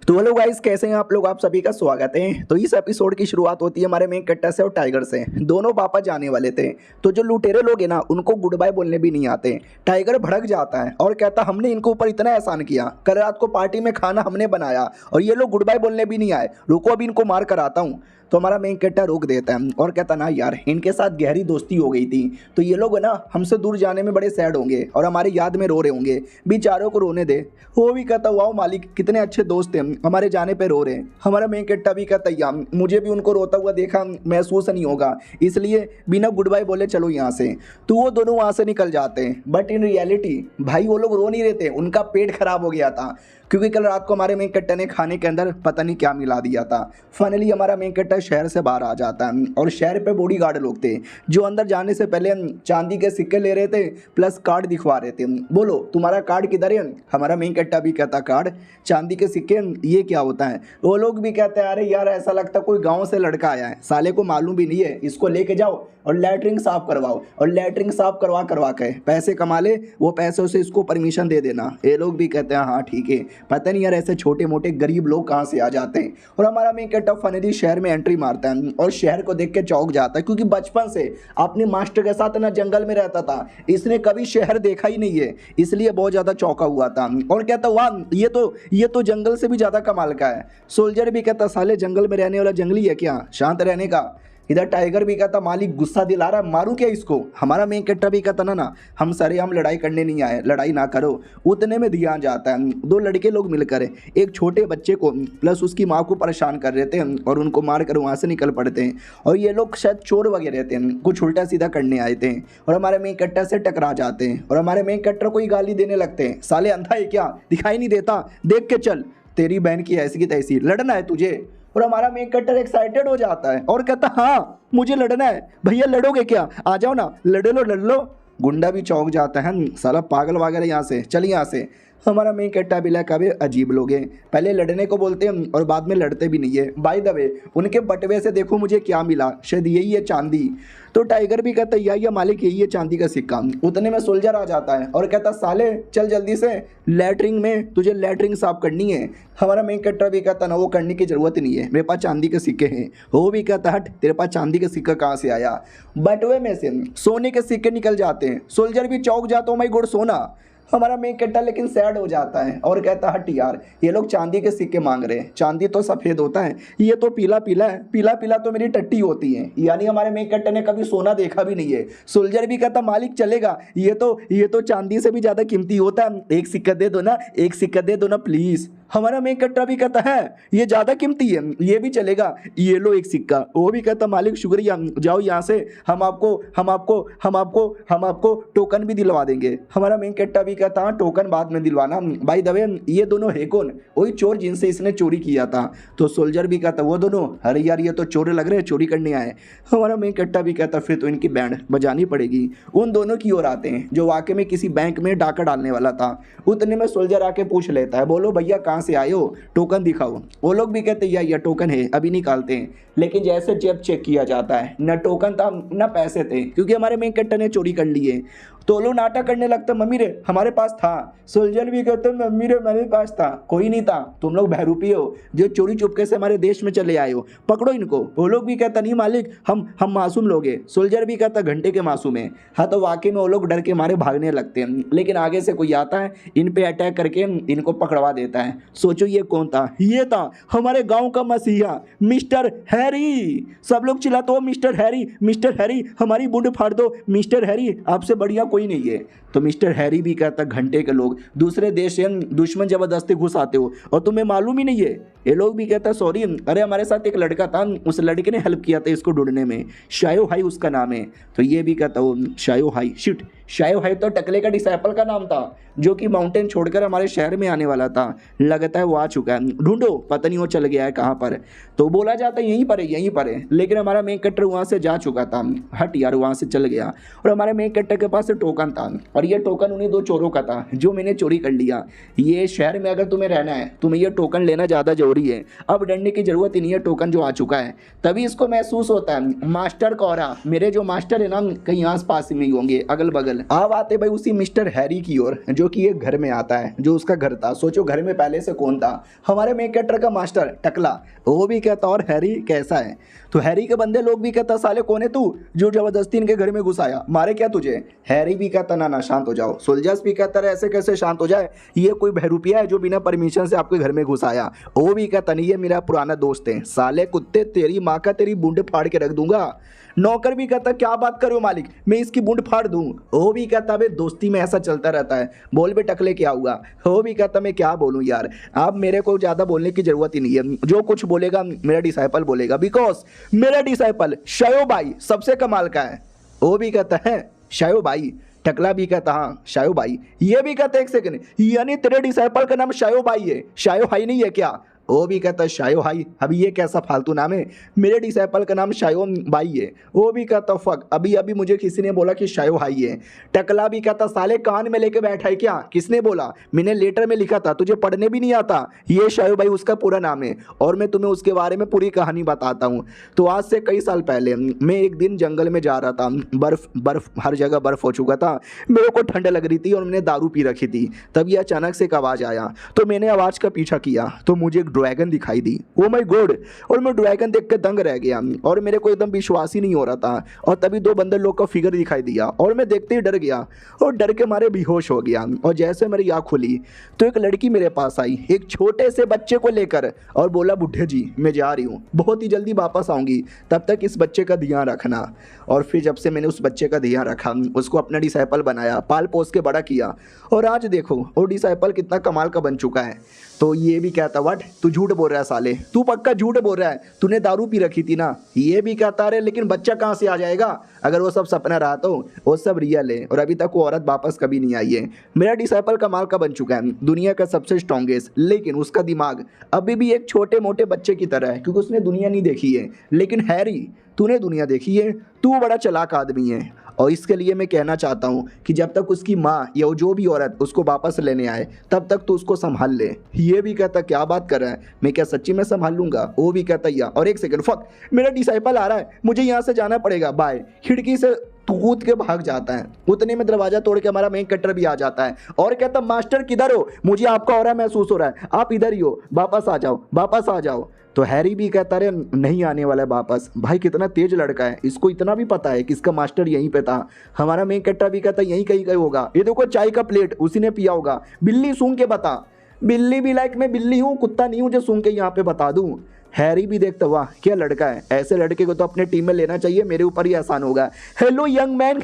तो hello guys, कैसे हैं आप लोग। आप सभी का स्वागत है। तो इस एपिसोड की शुरुआत होती है हमारे मेन कट्टा से और टाइगर से। दोनों पापा जाने वाले थे, तो जो लुटेरे लोग हैं ना, उनको गुड बाय बोलने भी नहीं आते। टाइगर भड़क जाता है और कहता हमने इनको ऊपर इतना एहसान किया, कल रात को पार्टी में खाना हमने बनाया और ये लोग गुड बाय बोलने भी नहीं आए। रुको अभी इनको मार कर आता हूँ। तो हमारा मेन कट्टा रोक देता है और कहता ना यार, इनके साथ गहरी दोस्ती हो गई थी, तो ये लोग ना हमसे दूर जाने में बड़े सैड होंगे और हमारी याद में रो रहे होंगे। बेचारों को रोने दे। वो भी कहता वाओ मालिक, कितने अच्छे दोस्त हैं, हमारे जाने पे रो रहे हैं। हमारा मेन कट्टा भी कहता यार, मुझे भी उनको रोता हुआ देखा महसूस नहीं होगा, इसलिए बिना गुड बाय बोले चलो यहाँ से। तो वो दोनों वहाँ से निकल जाते हैं। बट इन रियलिटी भाई वो लोग रो नहीं रहे थे, उनका पेट खराब हो गया था, क्योंकि कल रात को हमारे मेन कट्टा ने खाने के अंदर पता नहीं क्या मिला दिया था। फाइनली हमारा मेन कट्टा शहर से बाहर आ जाता है और शहर पे बॉडीगार्ड लोग थे जो अंदर जाने से पहले चांदी के सिक्के ले रहे थे, प्लस कार्ड दिखवा रहे थे। बोलो तुम्हारा कार्ड किधर है। हमारा मेन कट्टा भी कहता कार्ड, चांदी के सिक्के, ये क्या होता है। वो लोग भी कहते हैं अरे यार, ऐसा लगता कोई गाँव से लड़का आया है, साले को मालूम भी नहीं है, इसको लेके जाओ और लैटरिन साफ करवाओ, और लैटरिन साफ करवा के पैसे कमा ले, वो पैसों से इसको परमिशन दे देना। ये लोग भी कहते हैं हाँ ठीक है। पता नहीं यार ऐसे छोटे मोटे गरीब लोग कहाँ से आ जाते हैं। और हमारा मेन कट्टा फाइनली शहर में एंट्री मारता है और शहर को देख के चौंक जाता है, क्योंकि बचपन से अपने मास्टर के साथ ना जंगल में रहता था, इसने कभी शहर देखा ही नहीं है, इसलिए बहुत ज़्यादा चौंका हुआ था। और कहता वाह, ये तो जंगल से भी ज़्यादा कमाल का है। सोल्जर भी कहता साले जंगल में रहने वाला जंगली है क्या, शांत रहने का। इधर टाइगर भी कहता मालिक गुस्सा दिला रहा है, मारूं क्या इसको। हमारा मेन कट्टा भी कहता ना हम सरेआम लड़ाई करने नहीं आए, लड़ाई ना करो। उतने में ध्यान जाता है, दो लड़के लोग मिलकर एक छोटे बच्चे को प्लस उसकी माँ को परेशान कर रहे थे और उनको मार कर वहाँ से निकल पड़ते हैं। और ये लोग शायद चोर वगैरह थे, कुछ उल्टा सीधा करने आए थे और हमारे मेन कट्टा से टकरा जाते हैं और हमारे मेन कट्टा को ही गाली देने लगते हैं, साले अंधा है क्या, दिखाई नहीं देता, देख के चल, तेरी बहन की ऐसी की तैसी, लड़ना है तुझे। और हमारा मेन कट्टर एक्साइटेड हो जाता है और कहता हाँ मुझे लड़ना है। भैया लड़ोगे क्या, आ जाओ ना, लड़ लो। गुंडा भी चौंक जाता है, साला पागल वगैरह यहाँ से चल, यहाँ से। हमारा मेन कट्टा भी लाइक अबे अजीब लोग हैं, पहले लड़ने को बोलते हैं और बाद में लड़ते भी नहीं है। बाय द वे उनके बटवे से देखो मुझे क्या मिला, शायद यही है चांदी। तो टाइगर भी कहता या मालिक यही है चांदी का सिक्का। उतने में सोल्जर आ जाता है और कहता साले चल जल्दी से लैटरिन में, तुझे लैटरिन साफ करनी है। हमारा मेन कट्टा भी कहता ना वो करने की जरूरत नहीं है, मेरे पास चांदी के सिक्के हैं। वो भी कहता हट, तेरे पास चांदी के सिक्का कहाँ से आया। बटवे में से सोने के सिक्के निकल जाते हैं। सोल्जर भी चौंक जाता हूँ, माई गुड सोना। हमारा मेन कट्टा लेकिन सैड हो जाता है और कहता हट यार, ये लोग चांदी के सिक्के मांग रहे हैं, चांदी तो सफ़ेद होता है, ये तो पीला पीला है, पीला पीला तो मेरी टट्टी होती है। यानी हमारे मेन कट्टे ने कभी सोना देखा भी नहीं है। सोल्जर भी कहता मालिक चलेगा, ये तो चांदी से भी ज़्यादा कीमती होता है, एक सिक्का दे दो ना, एक सिक्का दे दो ना प्लीज़। हमारा मेन कट्टा भी कहता है ये ज़्यादा कीमती है, ये भी चलेगा, ये लो एक सिक्का। वो भी कहता मालिक शुक्रिया, जाओ यहाँ से, हम आपको टोकन भी दिलवा देंगे। हमारा मेन कट्टा भी कहता हाँ टोकन बाद में दिलवाना। बाय द वे ये दोनों है कौन, वही चोर जिनसे इसने चोरी किया था। तो सोल्जर भी कहता वो दोनों, अरे यार ये तो चोर लग रहे हैं, चोरी करने आए। हमारा मेन कट्टा भी कहता फिर तो इनकी बैंड बजानी पड़ेगी। उन दोनों की ओर आते हैं जो वाकई में किसी बैंक में डाका डालने वाला था। उतने में सोल्जर आके पूछ लेता है बोलो भैया कहाँ से आए हो, टोकन दिखाओ। वो लोग भी कहते हैं यह टोकन है, अभी निकालते हैं। लेकिन जैसे जेब चेक किया जाता है, न टोकन था न पैसे थे, क्योंकि हमारे मेन कट्टा ने चोरी कर लिए। तो लोग नाटक करने लगता मम्मी रे हमारे पास था। सोल्जर भी कहते मम्मी रे मेरे पास था, कोई नहीं था, तुम लोग बहरूपी हो जो चोरी चुपके से हमारे देश में चले आए हो, पकड़ो इनको। वो लोग भी कहता नहीं मालिक, हम मासूम लोग हैं। सोल्जर भी कहता घंटे के मासूम है। हाँ तो वाकई में वो लोग डर के मारे भागने लगते हैं, लेकिन आगे से कोई आता है, इन पे अटैक करके इनको पकड़वा देता है। सोचो ये कौन था, ये था हमारे गाँव का मसीहा मिस्टर हैरी। सब लोग चिल्लाते हो मिस्टर हैरी, मिस्टर हैरी, हमारी बुंड फाड़ दो, मिस्टर हैरी आपसे बढ़िया कोई नहीं है। तो मिस्टर हैरी भी कहता घंटे के लोग दूसरे देश से दुश्मन जबरदस्ती घुस आते हो और तुम्हें मालूम ही नहीं है। ये लोग भी कहता सॉरी, अरे हमारे साथ एक लड़का था, उस लड़के ने हेल्प किया था इसको ढूंढने में, शायो हाई उसका नाम है। तो ये भी कहता वो शायो हाई, शिट शायो हाई तो टकले का डिसाइपल का नाम था, जो कि माउंटेन छोड़कर हमारे शहर में आने वाला था। लगता है वो आ चुका है, ढूंढो, पता नहीं वो चल गया है कहाँ पर। तो बोला जाता है यहीं पर है, लेकिन हमारा मेन कट्टर वहाँ से जा चुका था। हट यार, वहाँ से चल गया। और हमारे मेन कट्टर के पास टोकन था और ये टोकन उन्हीं दो चोरों का था जो मैंने चोरी कर लिया। ये शहर में अगर तुम्हें रहना है, तुम्हें ये टोकन लेना ज़्यादा जरूरी है, अब डरने की जरूरत ही नहीं है, टोकन जो आ चुका है। तभी इसको महसूस होता है मास्टर कौरा, मेरे जो मास्टर है ना कहीं आस पास में ही होंगे, अगल बगल चल अब आते भाई उसी मिस्टर हैरी की ओर, जो कि एक घर में आता है जो उसका घर था। सोचो घर में पहले से कौन था, हमारे मेन कैरेक्टर का मास्टर टकला। वो भी कहता और हैरी कैसा है, तो हैरी के बंदे लोग भी कहता साले कौन है तू जो जबरदस्ती इनके घर में घुसाया, मारे क्या तुझे। हैरी भी कहता ना ना शांत हो जाओ। सोल्जर्स भी कहता रहे ऐसे कैसे शांत हो जाए, ये कोई बहरूपिया है जो बिना परमिशन से आपके घर में घुसाया। वो भी कहता नहीं ये मेरा पुराना दोस्त है, साले कुत्ते तेरी माँ का तेरी बूंद फाड़ के रख दूंगा। नौकर भी कहता क्या बात करो मालिक, मैं इसकी बूंद फाड़ दूं। वो भी कहता बे दोस्ती में ऐसा चलता रहता है, बोल बे टकले क्या हुआ। वो भी कहता मैं क्या बोलूं यार, अब मेरे को ज़्यादा बोलने की जरूरत ही नहीं है, जो कुछ बोलेगा मेरा डिसाइपल बोलेगा, बिकॉज मेरा डिसाइपल शायो भाई सबसे कमाल का है। वो भी कहता है शायो भाई। टकला भी कहता हाँ शायो भाई। ये भी कहता एक सेकंड, यानी तेरे डिसाइपल का नाम शायो भाई है, शायो भाई नहीं है क्या। वो भी कहता शायो भाई, अभी ये कैसा फालतू नाम है, मेरे डिसाइपल का नाम शायो भाई है। वो भी कहता फक, अभी अभी मुझे किसी ने बोला कि शायो भाई है। टकला भी कहता साले कान में लेके बैठा है क्या, किसने बोला, मैंने लेटर में लिखा था, तुझे पढ़ने भी नहीं आता। ये शायो भाई उसका पूरा नाम है और मैं तुम्हें उसके बारे में पूरी कहानी बताता हूँ। तो आज से कई साल पहले मैं एक दिन जंगल में जा रहा था, बर्फ बर्फ हर जगह बर्फ हो चुका था, मेरे को ठंड लग रही थी और मैंने दारू पी रखी थी। तभी अचानक से एक आवाज़ आया, तो मैंने आवाज़ का पीछा किया तो मुझे ड्रैगन दिखाई दी। ओ माय गॉड, और मैं ड्रैगन देख के दंग रह गया और मेरे को एकदम विश्वास ही नहीं हो रहा था। और तभी दो बंदर लोग का फिगर दिखाई दिया और मैं देखते ही डर गया और डर के मारे बेहोश हो गया। और जैसे मेरी आँख खुली तो एक लड़की मेरे पास आई एक छोटे से बच्चे को लेकर और बोला बुढ़े जी मैं जा रही हूँ, बहुत ही जल्दी वापस आऊँगी, तब तक इस बच्चे का ध्यान रखना। और फिर जब से मैंने उस बच्चे का ध्यान रखा, उसको अपना डिसाइपल बनाया, पाल पोस के बड़ा किया और आज देखो वो डिसाइपल कितना कमाल का बन चुका है। तो ये भी कहता व्हाट, तू झूठ बोल रहा है साले, तू पक्का झूठ बोल रहा है, तूने दारू पी रखी थी ना। ये भी कहता रहे लेकिन बच्चा कहाँ से आ जाएगा, अगर वो सब सपना रहा तो वो सब रियल है और अभी तक वो औरत वापस कभी नहीं आई है। मेरा डिसाइपल कमाल का बन चुका है, दुनिया का सबसे स्ट्रॉन्गेस्ट, लेकिन उसका दिमाग अभी भी एक छोटे मोटे बच्चे की तरह है क्योंकि उसने दुनिया नहीं देखी है। लेकिन हैरी तूने दुनिया देखी है, तू बड़ा चालाक आदमी है और इसके लिए मैं कहना चाहता हूँ कि जब तक उसकी माँ या जो भी औरत उसको वापस लेने आए तब तक तो उसको संभाल ले। ये भी कहता क्या बात कर रहा है, मैं क्या सच्ची में संभाल लूंगा। वो भी कहता या, और एक सेकंड फक, मेरा डिसाइपल आ रहा है, मुझे यहाँ से जाना पड़ेगा, बाय। खिड़की से कूद के भाग जाता है, उतने में दरवाजा तोड़ के हमारा मेन कटर भी आ जाता है और कहता मास्टर किधर हो, मुझे आपका ऑरा महसूस हो रहा है, आप इधर ही हो, वापस आ जाओ वापस आ जाओ। तो हैरी भी कहता रहे नहीं आने वाला है वापस। भाई कितना तेज लड़का है, इसको इतना भी पता है कि इसका मास्टर यहीं पे था। हमारा मेन कट्टा भी कहता यहीं कहीं कहीं होगा, ये देखो चाय का प्लेट उसी ने पिया होगा, बिल्ली सूंघ के बता। बिल्ली भी लाइक मैं बिल्ली हूँ कुत्ता नहीं हूँ जो सूंघ के यहाँ पे बता दूँ। हैरी भी देखता वाह क्या लड़का है, ऐसे लड़के को तो अपने टीम में लेना चाहिए, मेरे ऊपर ही एहसान होगा। हेलो यंग मैन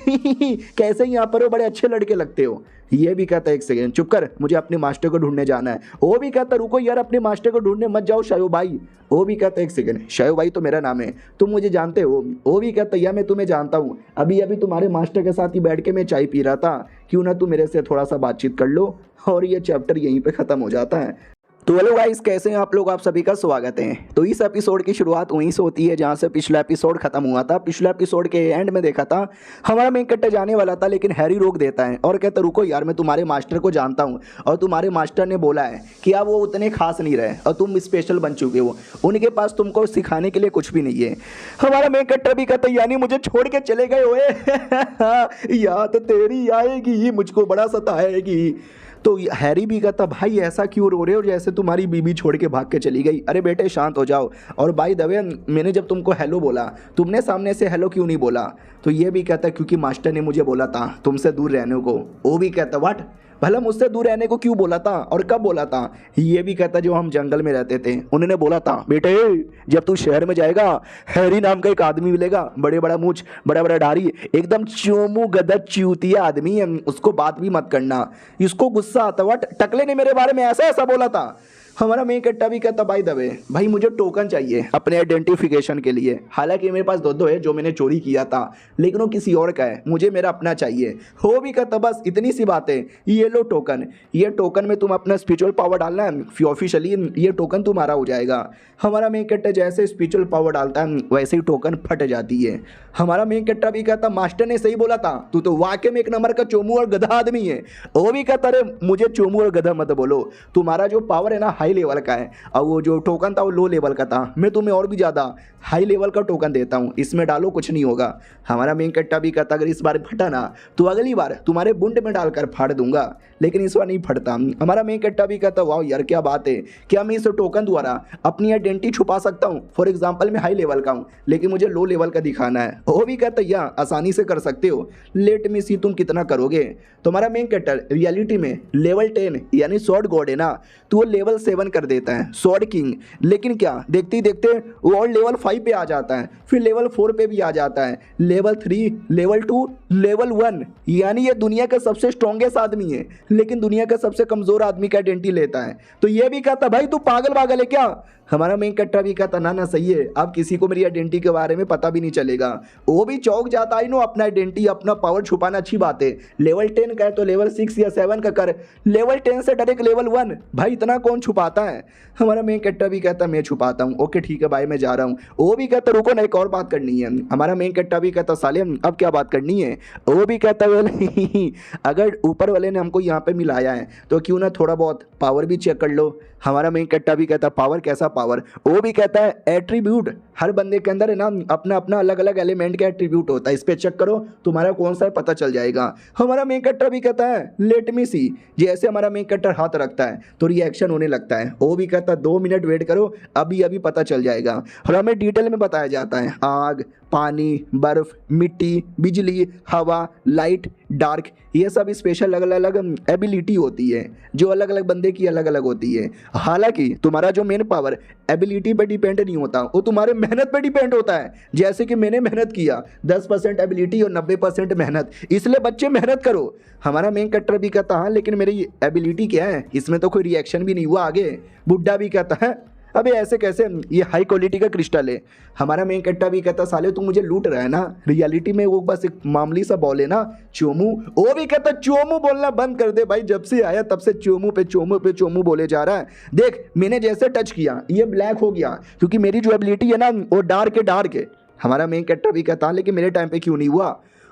कैसे यहाँ पर हो, बड़े अच्छे लड़के लगते हो। ये भी कहता है एक सेकेंड चुप कर, मुझे अपने मास्टर को ढूंढने जाना है। वो भी कहता रुको यार अपने मास्टर को ढूंढने मत जाओ शायो भाई। वो भी कहता है एक सेकेंड, शायो भाई तो मेरा नाम है, तुम मुझे जानते हो। वो भी कहता है यार मैं तुम्हें जानता हूँ, अभी अभी तुम्हारे मास्टर के साथ ही बैठ के मैं चाय पी रहा था, क्यों ना तुम मेरे से थोड़ा सा बातचीत कर लो। और ये चैप्टर यहीं पे ख़त्म हो जाता है। तो हेलो गाइस कैसे हैं आप लोग, आप सभी का स्वागत है। तो इस एपिसोड की शुरुआत वहीं से होती है जहां से पिछला एपिसोड खत्म हुआ था। पिछला एपिसोड के एंड में देखा था हमारा मेन कट्टा जाने वाला था, लेकिन हैरी रोक देता है और कहता रुको यार मैं तुम्हारे मास्टर को जानता हूं और तुम्हारे मास्टर ने बोला है कि अब वो उतने खास नहीं रहे और तुम स्पेशल बन चुके हो, उनके पास तुमको सिखाने के लिए कुछ भी नहीं है। हमारा मेन कट्टा भी कहता यानी मुझे छोड़ के चले गए हुए याद तेरी आएगी मुझको बड़ा सताएगी। तो हैरी भी कहता भाई ऐसा क्यों रो रहे हो जैसे तुम्हारी बीबी छोड़ के भाग के चली गई। अरे बेटे शांत हो जाओ। और बाय द वे मैंने जब तुमको हेलो बोला तुमने सामने से हेलो क्यों नहीं बोला। तो ये भी कहता क्योंकि मास्टर ने मुझे बोला था तुमसे दूर रहने को। वो भी कहता व्हाट, भला मुझसे दूर रहने को क्यों बोला था और कब बोला था। ये भी कहता जो हम जंगल में रहते थे उन्होंने बोला था बेटे जब तू शहर में जाएगा हैरी नाम का एक आदमी मिलेगा, बड़े बड़ा मूछ बड़ा बड़ा दाढ़ी एकदम चोमू गदा चूतिया आदमी है, उसको बात भी मत करना। इसको गुस्सा आता वट टकले ने मेरे बारे में ऐसा ऐसा बोला था। हमारा मेन कट्टा भी कहता बाय द वे भाई मुझे टोकन चाहिए अपने आइडेंटिफिकेशन के लिए, हालांकि मेरे पास दो है जो मैंने चोरी किया था लेकिन वो किसी और का है, मुझे मेरा अपना चाहिए। हो भी कहता बस इतनी सी बात है, ये लो टोकन, ये टोकन में तुम अपना स्पिरिचुअल पावर डालना है ऑफिशियली, ये टोकन तुम्हारा हो जाएगा। हमारा मेन कट्टा जैसे स्पिरिचुअल पावर डालता है वैसे ही टोकन फट जाती है। हमारा मेन कट्टा भी कहता मास्टर ने सही बोला था, तू तो वाकई में एक नंबर का चोमू और गधा आदमी है। वो भी कहता अरे मुझे चोमू और गधा मत बोलो, तुम्हारा जो पावर है ना हाई लेवल का है और वो जो टोकन था वो लो लेवल का था। मैं तुम्हें और भी ज़्यादा हाई लेवल का टोकन देता हूँ, इसमें डालो कुछ नहीं होगा। हमारा मेन कट्टा भी कहता अगर इस बार फटा ना तो अगली बार तुम्हारे बुंड में डालकर फाड़ दूंगा, लेकिन इस बार नहीं फटता। हमारा मेन कट्टा भी कहता वाह यार क्या बात है, क्या मैं इस टोकन द्वारा अपनी आइडेंटिटी छुपा सकता हूँ। फॉर एग्जाम्पल मैं हाई लेवल का हूँ लेकिन मुझे लो लेवल का दिखाना है। वो भी कहता या आसानी से कर सकते हो, लेट मी सी तुम कितना करोगे। तुम्हारा मेन कैरेक्टर रियलिटी में लेवल 10 यानी स्वॉर्ड गॉड है ना, तो वो लेवल 7 कर देता है स्वॉर्ड किंग। लेकिन क्या देखते ही देखते वो और लेवल 5 पे आ जाता है, फिर लेवल 4 पे भी आ जाता है, लेवल 3, लेवल 2, लेवल 1। यानी ये दुनिया का सबसे स्ट्रॉन्गेस्ट आदमी है लेकिन दुनिया का सबसे कमजोर आदमी का आइडेंटिटी लेता है। तो ये भी कहता भाई तू पागल पागल है क्या। हमारा मेन कट्टा भी कहता ना ना सही है, अब किसी को मेरी आइडेंटिटी के बारे में पता भी नहीं चलेगा। वो भी चौंक जाता है नो, अपना आइडेंटिटी अपना पावर छुपाना अच्छी बात है। लेवल 10 का है तो लेवल 6 या 7 का कर, लेवल 10 से डायरेक्ट लेवल 1 भाई इतना कौन छुपाता है। हमारा मेन कट्टा भी कहता मैं छुपाता हूँ, ओके ठीक है भाई मैं जा रहा हूँ। वो भी कहता रुको ना एक और बात करनी है। हमारा मेन कट्टा भी कहता साले अब क्या बात करनी है। वो भी कहता अगर ऊपर वाले ने हमको यहाँ पे मिलाया है तो क्यों ना थोड़ा बहुत पावर भी चेक कर लो। हमारा मेन कट्टा भी कहता पावर कैसा पावर। वो भी कहता है एट्रीब्यूट, हर बंदे के अंदर है ना अपना अपना अलग अलग एलिमेंट का एट्रीब्यूट होता है, इस पे चेक करो तुम्हारा कौन सा है पता चल जाएगा। हमारा मेन कट्टा भी कहता है लेट मी सी, जैसे हमारा मेन कट्टर हाथ रखता है तो रिएक्शन होने लगता है। वो भी कहता है 2 मिनट वेट करो अभी अभी पता चल जाएगा। और हमें डिटेल में बताया जाता है आग, पानी, बर्फ, मिट्टी, बिजली, हवा, लाइट, डार्क, ये सब स्पेशल अलग अलग एबिलिटी होती है जो अलग अलग बंदे की अलग अलग होती है। हालांकि तुम्हारा जो मेन पावर एबिलिटी पे डिपेंड नहीं होता, वो तुम्हारे मेहनत पे डिपेंड होता है। जैसे कि मैंने मेहनत किया 10% एबिलिटी और 90% मेहनत, इसलिए बच्चे मेहनत करो। हमारा मेन कट्टर भी कहता हाँ लेकिन मेरी एबिलिटी क्या है, इसमें तो कोई रिएक्शन भी नहीं हुआ आगे। बुड्ढा भी कहता है अबे ऐसे कैसे, ये हाई क्वालिटी का क्रिस्टल है। हमारा मेन कट्टा भी कहता साले तू मुझे लूट रहा है ना, रियलिटी में वो बस एक मामूली सा बॉल है ना चोमू। वो भी कहता चोमू बोलना बंद कर दे भाई, जब से आया तब से चोमू पे चोमू पे चोमू बोले जा रहा है। देख मैंने जैसे टच किया ये ब्लैक हो गया क्योंकि मेरी जो एबिलिटी है ना वो डार्क है डार्क है। हमारा मेन कट्टा भी कहता लेकिन मेरे टाइम पे क्यों नहीं हुआ।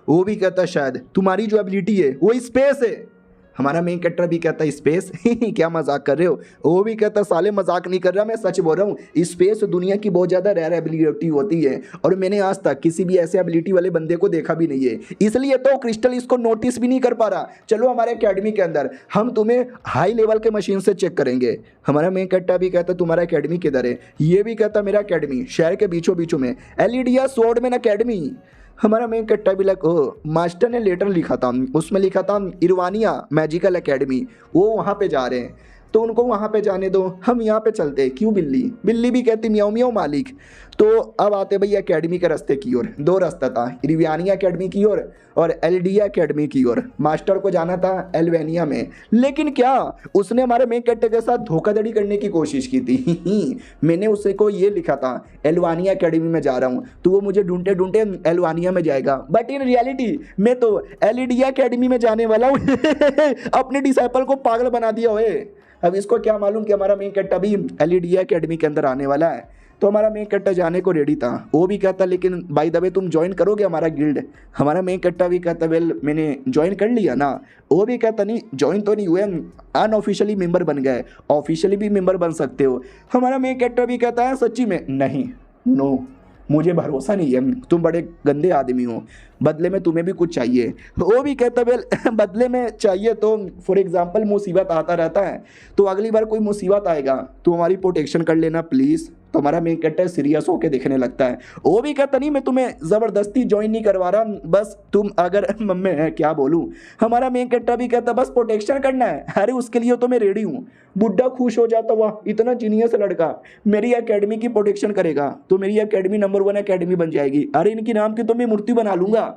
वो भी कहता शायद तुम्हारी जो एबिलिटी है वो स्पेस है। हमारा मेन कैरेक्टर भी कहता है स्पेस क्या मजाक कर रहे हो। वो भी कहता साले मजाक नहीं कर रहा मैं सच बोल रहा हूँ, स्पेस दुनिया की बहुत ज़्यादा रेयर एबिलिटी होती है और मैंने आज तक किसी भी ऐसे एबिलिटी वाले बंदे को देखा भी नहीं है, इसलिए तो क्रिस्टल इसको नोटिस भी नहीं कर पा रहा। चलो हमारे अकेडमी के अंदर हम तुम्हें हाई लेवल के मशीन से चेक करेंगे। हमारा मेन कैरेक्टर भी कहता तुम्हारा अकेडमी किधर है। ये भी कहता मेरा अकेडमी शहर के बीचों बीचों में एलिडिया स्वॉर्डमैन अकेडमी। हमारा मेन कट्टा भी लग मास्टर ने लेटर लिखा था, उसमें लिखा था इरवानिया मैजिकल एकेडमी, वो वहाँ पे जा रहे हैं तो उनको वहाँ पे जाने दो, हम यहाँ पे चलते हैं। क्यों बिल्ली, बिल्ली भी कहती म्याऊं म्याऊं मालिक। तो अब आते भाई एकेडमी के रास्ते की ओर। 2 रास्ता था, इरवानिया एकेडमी की ओर और एल्डिया एकेडमी की ओर। मास्टर को जाना था एल्वेनिया में, लेकिन क्या उसने हमारे मेन कैरेक्टर के साथ धोखाधड़ी करने की कोशिश की थी। मैंने उसे को ये लिखा था एल्वानिया एकेडमी में जा रहा हूँ, तो वो मुझे ढूंढते ढूंढते एल्वानिया में जाएगा, बट इन रियलिटी मैं तो एलिडिया एकेडमी में जाने वाला हूँ। अपने डिसाइपल को पागल बना दिया हुए। अब इसको क्या मालूम कि हमारा मेन कैरेक्टर भी एलिडिया एकेडमी के अंदर आने वाला है। तो हमारा मेन कैरेक्टर जाने को रेडी था। वो भी कहता लेकिन बाय द वे तुम ज्वाइन करोगे हमारा गिल्ड। हमारा मेन कैरेक्टर भी कहता वेल मैंने ज्वाइन कर लिया ना। वो भी कहता नहीं ज्वाइन तो नहीं हुए, अनऑफिशियली मेंबर बन गए, ऑफिशियली भी मेंबर बन सकते हो। हमारा मेन कैरेक्टर भी कहता है सच्ची में नहीं, नो मुझे भरोसा नहीं है, तुम बड़े गंदे आदमी हो, बदले में तुम्हें भी कुछ चाहिए। वो भी कहता वेल बदले में चाहिए तो फॉर एग्जांपल मुसीबत आता रहता है, तो अगली बार कोई मुसीबत आएगा तो हमारी प्रोटेक्शन कर लेना प्लीज़। तो हमारा मेन कैरेक्टर सीरियस होकर दिखने लगता है। वो भी कहता नहीं मैं तुम्हें ज़बरदस्ती ज्वाइन नहीं करवा रहा, बस तुम अगर मैं क्या बोलूँ। हमारा मेन कैरेक्टर भी कहता बस प्रोटेक्शन करना है, अरे उसके लिए तो मैं रेडी हूँ। बुड्ढा खुश हो जाता, वाह इतना जीनियस लड़का मेरी एकेडमी की प्रोटेक्शन करेगा तो मेरी एकेडमी नंबर 1 एकेडमी बन जाएगी, अरे इनकी नाम की तो मैं मूर्ति बना लूँगा।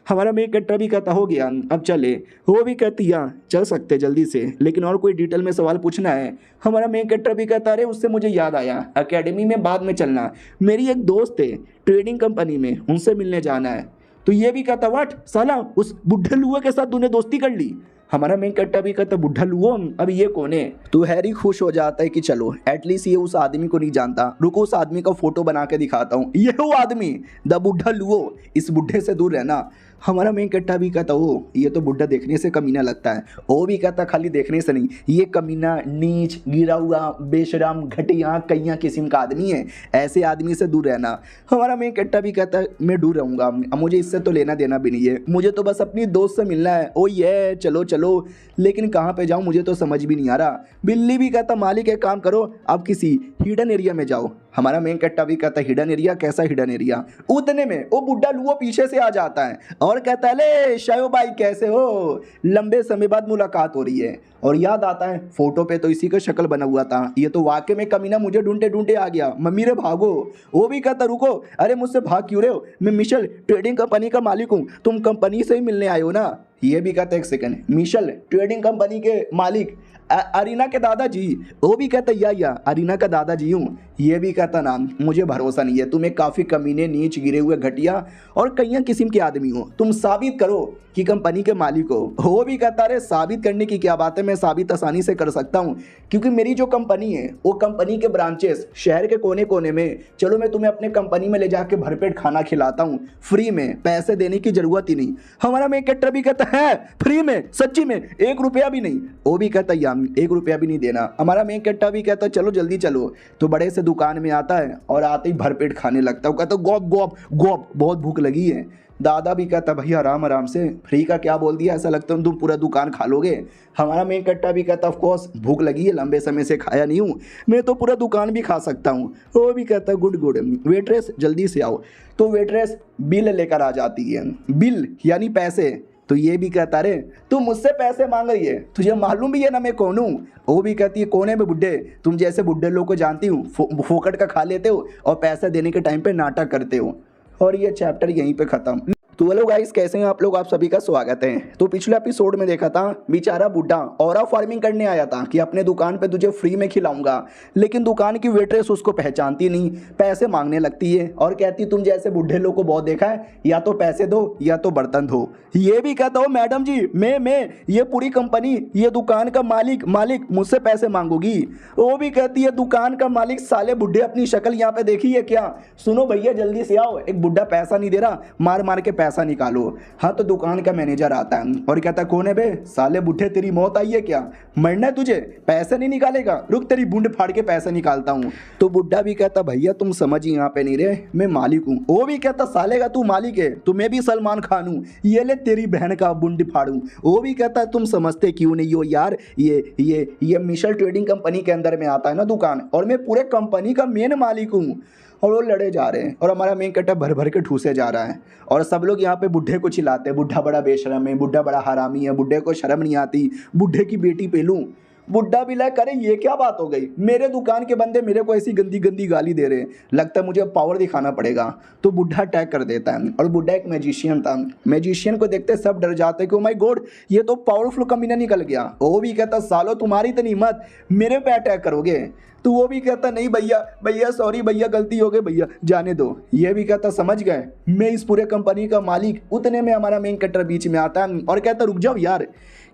हमारा मेन कैरेक्टर भी कहता हो गया अब चले। वो भी कहती हाँ चल सकते जल्दी से, लेकिन और कोई डिटेल में सवाल पूछना है। हमारा मेन कैरेक्टर भी कहता अरे उससे मुझे याद आया एकेडमी में बाद में चलना, मेरी एक दोस्त है ट्रेडिंग कंपनी में, उनसे मिलने जाना है। तो ये भी कहता व्हाट साला उस बुढ़े लुआ के साथ तूने दोस्ती कर ली। हमारा मेन कैरेक्टर भी कहता बुढ़ा लुआ अब ये कौन है। तो हैरी खुश हो जाता है कि चलो एटलीस्ट ये उस आदमी को नहीं जानता, रुको उस आदमी का फोटो बना के दिखाता हूँ, ये वो आदमी द बुढ़ा लुओ, इस बुढ़े से दूर रहना। हमारा मेन कट्टा भी कहता ओ ये तो बुड्ढा देखने से कमीना लगता है। वो भी कहता खाली देखने से नहीं, ये कमीना, नीच, गिरा हुआ, बेशरम, घटिया, कैया किस्म का आदमी है, ऐसे आदमी से दूर रहना। हमारा मेन कट्टा भी कहता है मैं दूर रहूँगा, अब मुझे इससे तो लेना देना भी नहीं है, मुझे तो बस अपनी दोस्त से मिलना है। ओ ये चलो चलो, लेकिन कहाँ पे जाऊँ मुझे तो समझ भी नहीं आ रहा। बिल्ली भी कहता मालिक एक काम करो, आप किसी हिडन एरिया में जाओ। हमारा मेन कट्टा भी कहता हिडन एरिया? कैसा हिडन एरिया? उतने में वो बुड्ढा लुओ पीछे से आ जाता है और कहता है ले शायो भाई कैसे हो, लंबे समय बाद मुलाकात हो रही है। और याद आता है फोटो पे तो इसी का शक्ल बना हुआ था, ये तो वाकई में कमीना मुझे ढूंढते ढूंढते आ गया, मम्मी रे भागो। वो भी कहता रुको, अरे मुझसे भाग क्यों रहे हो, मैं मिशेल ट्रेडिंग कंपनी का मालिक हूँ, तुम कंपनी से ही मिलने आए हो ना। ये भी कहता एक सेकंड, मिशेल ट्रेडिंग कंपनी के मालिक अरीना के दादाजी? वो भी कहता या अरीना का दादाजी हूँ। ये भी कहता ना मुझे भरोसा नहीं है, तुम्हें काफ़ी कमीने, नीच, गिरे हुए, घटिया और कईया किस्म के आदमी हो, तुम साबित करो कि कंपनी के मालिक हो। वो भी कहता अरे साबित करने की क्या बात है, मैं साबित आसानी से कर सकता हूँ, क्योंकि मेरी जो कंपनी है वो कंपनी के ब्रांचेस शहर के कोने कोने में, चलो मैं तुम्हें अपने कंपनी में ले जाके भरपेट खाना खिलाता हूँ फ्री में, पैसे देने की जरूरत ही नहीं। हमारा मेन कट्टा भी कहता है फ्री में, सच्ची में, 1 रुपया भी नहीं। वो भी कहता या 1 रुपया भी नहीं देना। हमारा मेन कट्टा भी कहता चलो जल्दी चलो। तो बड़े से दुकान में आता है और आते ही भरपेट खाने लगता है। वो कहता गौप गौप गौप, बहुत भूख लगी है। दादा भी कहता भैया आराम आराम से, फ्री का क्या बोल दिया, ऐसा लगता है तुम पूरा दुकान खा लोगे। हमारा मेन कट्टा भी कहता ऑफ कोर्स भूख लगी है, लंबे समय से खाया नहीं हूँ, मैं तो पूरा दुकान भी खा सकता हूँ। वो भी कहता गुड गुड, वेट्रेस जल्दी से आओ। तो वेट्रेस बिल लेकर आ जाती है, बिल यानी पैसे। तो ये भी कहता रे तू मुझसे पैसे मांग रही है, तुझे मालूम भी है ना मैं कौन हूँ। वो भी कहती है कौन है मैं बुड्ढे, तुम जैसे बुड्ढे लोग को जानती हूँ, फोकट का खा लेते हो और पैसा देने के टाइम पे नाटक करते हो। और ये चैप्टर यहीं पे खत्म। तो हेलो गाइस, कैसे हैं आप लोग, आप सभी का स्वागत है। तो पिछले एपिसोड में देखा था बेचारा बुड्ढा औरा फार्मिंग करने आया था कि अपने दुकान पे तुझे फ्री में खिलाऊंगा, लेकिन दुकान की वेट्रेस उसको पहचानती नहीं, पैसे मांगने लगती है और कहती तुम जैसे बुढ़े लोग को बहुत देखा है, या तो पैसे दो या तो बर्तन धो। ये भी कहता हो मैडम जी मैं ये पूरी कंपनी, ये दुकान का मालिक मुझसे पैसे मांगोगी। वो भी कहती है दुकान का मालिक, साले बुढ़े अपनी शक्ल यहाँ पे देखी है क्या, सुनो भैया जल्दी से आओ, एक बुढ़ा पैसा नहीं दे रहा, मार मार के पैसा निकालो। हाँ तो दुकान का मैनेजर आता है और कहता कौन है बे, साले बुढ़े तेरी मौत आई है क्या, मरना है तुझे, पैसे नहीं निकालेगा, रुक तेरी बूंद फाड़ के पैसे निकालता हूँ। तो बुढ़ा भी कहता भैया तुम समझ ही यहाँ पे नहीं रहे, मैं मालिक हूँ। वो भी कहता साले का तू मालिक है, तो मैं भी सलमान खान हूँ, ये ले तेरी बहन का बूंद फाड़ूं। वो भी कहता तुम समझते क्यों नहीं हो यार, ये मिशेल ट्रेडिंग कंपनी के अंदर में आता है ना दुकान, और मैं पूरे कंपनी का मेन मालिक हूँ। और वो लड़े जा रहे हैं और हमारा मेन कट्टा भर भर के ठूसे जा रहा है और सब लोग यहाँ पे बुढ़े को चिल्लाते हैं, बुढ़ा बड़ा बेशरम है, बुढ़ा बड़ा हरामी है, बुढ़े को शर्म नहीं आती, बुढ़े की बेटी पे लूं। बुढ़ा भी लाइक अरे ये क्या बात हो गई, मेरे दुकान के बंदे मेरे को ऐसी गंदी गंदी गाली दे रहे हैं, लगता है मुझे पावर दिखाना पड़ेगा। तो बुढ़ा अटैक कर देता है और बुढ़ा एक मैजिशियन था, मैजिशियन को देखते सब डर जाते कि ओ माय गॉड ये तो पावरफुल कमीना निकल गया। वो भी कहता सालो तुम्हारी इतनी हिम्मत, मेरे पे अटैक करोगे। तो वो भी कहता नहीं भैया सॉरी भैया गलती हो गई भैया जाने दो। ये भी कहता समझ गए मैं इस पूरे कंपनी का मालिक। उतने में हमारा मेन कट्टर बीच में आता है और कहता रुक जाओ यार,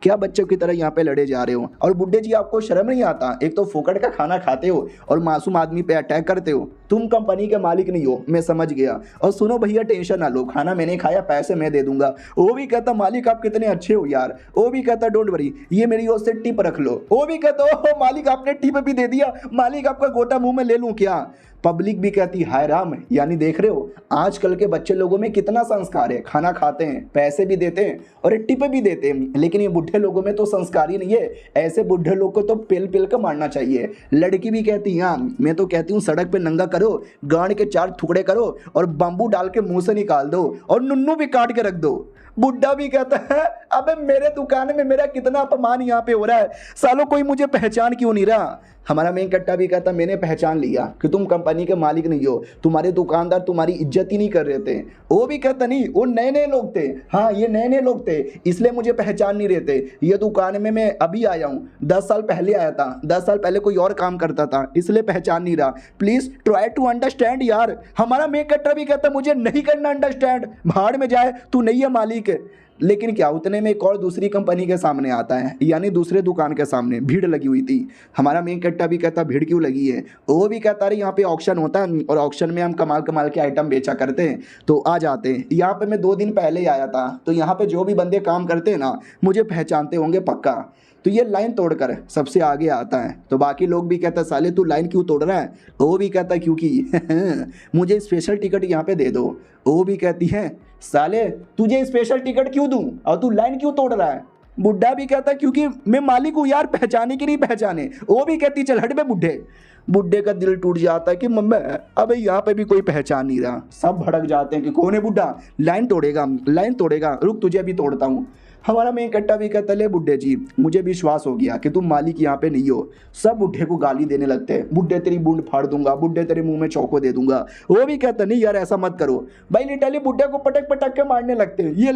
क्या बच्चों की तरह यहाँ पे लड़े जा रहे हो, और बुड्ढे जी आपको शर्म नहीं आता, एक तो फोकट का खाना खाते हो और मासूम आदमी पे अटैक करते हो, तुम कंपनी के मालिक नहीं हो, मैं समझ गया। और सुनो भैया टेंशन ना लो, खाना मैंने खाया, पैसे मैं दे दूंगा। वो भी कहता मालिक आप कितने अच्छे हो यार। वो भी कहता डोंट वरी, ये मेरी ओर से टिप रख लो। वो भी कहता ओह मालिक आपने टिप भी दे दिया, मालिक आपका गोटा मुंह में ले लूं क्या। पब्लिक भी कहती हाय राम, यानी देख रहे हो आजकल के बच्चे लोगों में कितना संस्कार है, खाना खाते हैं, पैसे भी देते हैं और टिप भी देते हैं, लेकिन ये बुढ़े लोगों में तो संस्कार ही नहीं है। ऐसे बुढ़े लोग को तो पेल पेल कर मारना चाहिए। लड़की भी कहती हाँ मैं तो कहती हूँ सड़क पे नंगा करो, गांड के 4 टुकड़े करो और बम्बू डाल के मुंह से निकाल दो और नुन्नू भी काट के रख दो। बुड्ढा भी कहता है अबे मेरे दुकान में मेरा कितना अपमान यहाँ पे हो रहा है, सालों कोई मुझे पहचान क्यों नहीं रहा। हमारा मेन कट्टा भी कहता मैंने पहचान लिया कि तुम कंपनी के मालिक नहीं हो, तुम्हारे दुकानदार तुम्हारी इज्जत ही नहीं कर रहे थे। वो भी कहता नहीं वो नए नए लोग थे, हाँ ये नए नए लोग थे इसलिए मुझे पहचान नहीं रहे थे, ये दुकान में मैं अभी आया हूँ, 10 साल पहले आया था, 10 साल पहले कोई और काम करता था इसलिए पहचान नहीं रहा, प्लीज ट्राई टू अंडरस्टैंड यार। हमारा मेन कट्टा भी कहता मुझे नहीं करना अंडरस्टैंड, भाड़ में जाए तू नहीं है मालिक। लेकिन क्या उतने में एक और दूसरी कंपनी के सामने आता है, यानी दूसरे दुकान के सामने भीड़ लगी हुई थी। हमारा मेन कट्टा भी कहता भीड़ क्यों लगी है, वो भी कहता अरे यहाँ पे ऑक्शन होता है और ऑक्शन में हम कमाल कमाल के आइटम बेचा करते हैं तो आ जाते हैं। यहाँ पे मैं 2 दिन पहले ही आया था, तो यहाँ पे जो भी बंदे काम करते हैं ना मुझे पहचानते होंगे पक्का। तो ये लाइन तोड़कर सबसे आगे आता है, तो बाकी लोग भी कहता साले तू लाइन क्यों तोड़ रहा है, वो भी कहता क्योंकि मुझे स्पेशल टिकट यहाँ पे दे दो। वो भी कहती है साले तुझे स्पेशल टिकट क्यों दूं और तू लाइन क्यों तोड़ रहा है। बुड्ढा भी कहता क्योंकि मैं मालिक हूँ यार, पहचाने कि नहीं पहचाने। वो भी कहती चल हट बे बुड्ढे। बुड्ढे का दिल टूट जाता है कि मम्मा अबे यहाँ पे भी कोई पहचान नहीं रहा। सब भड़क जाते हैं कि कौन है बुड्ढा, लाइन तोड़ेगा, रुक तुझे अभी तोड़ता हूँ। हमारा मेन कट्टा भी कहता ले बुड्ढे जी मुझे विश्वास हो गया कि तुम मालिक यहाँ पे नहीं हो। सब बुड्ढे को गाली देने लगते हैं, बुड्ढे तेरी बूंद फाड़ दूंगा, बुड्ढे तेरे मुंह में चौको दे दूंगा। वो भी कहता नहीं यार ऐसा मत करो भाई, लिटरली बुड्ढे को पटक पटक के मारने लगते हैं, ये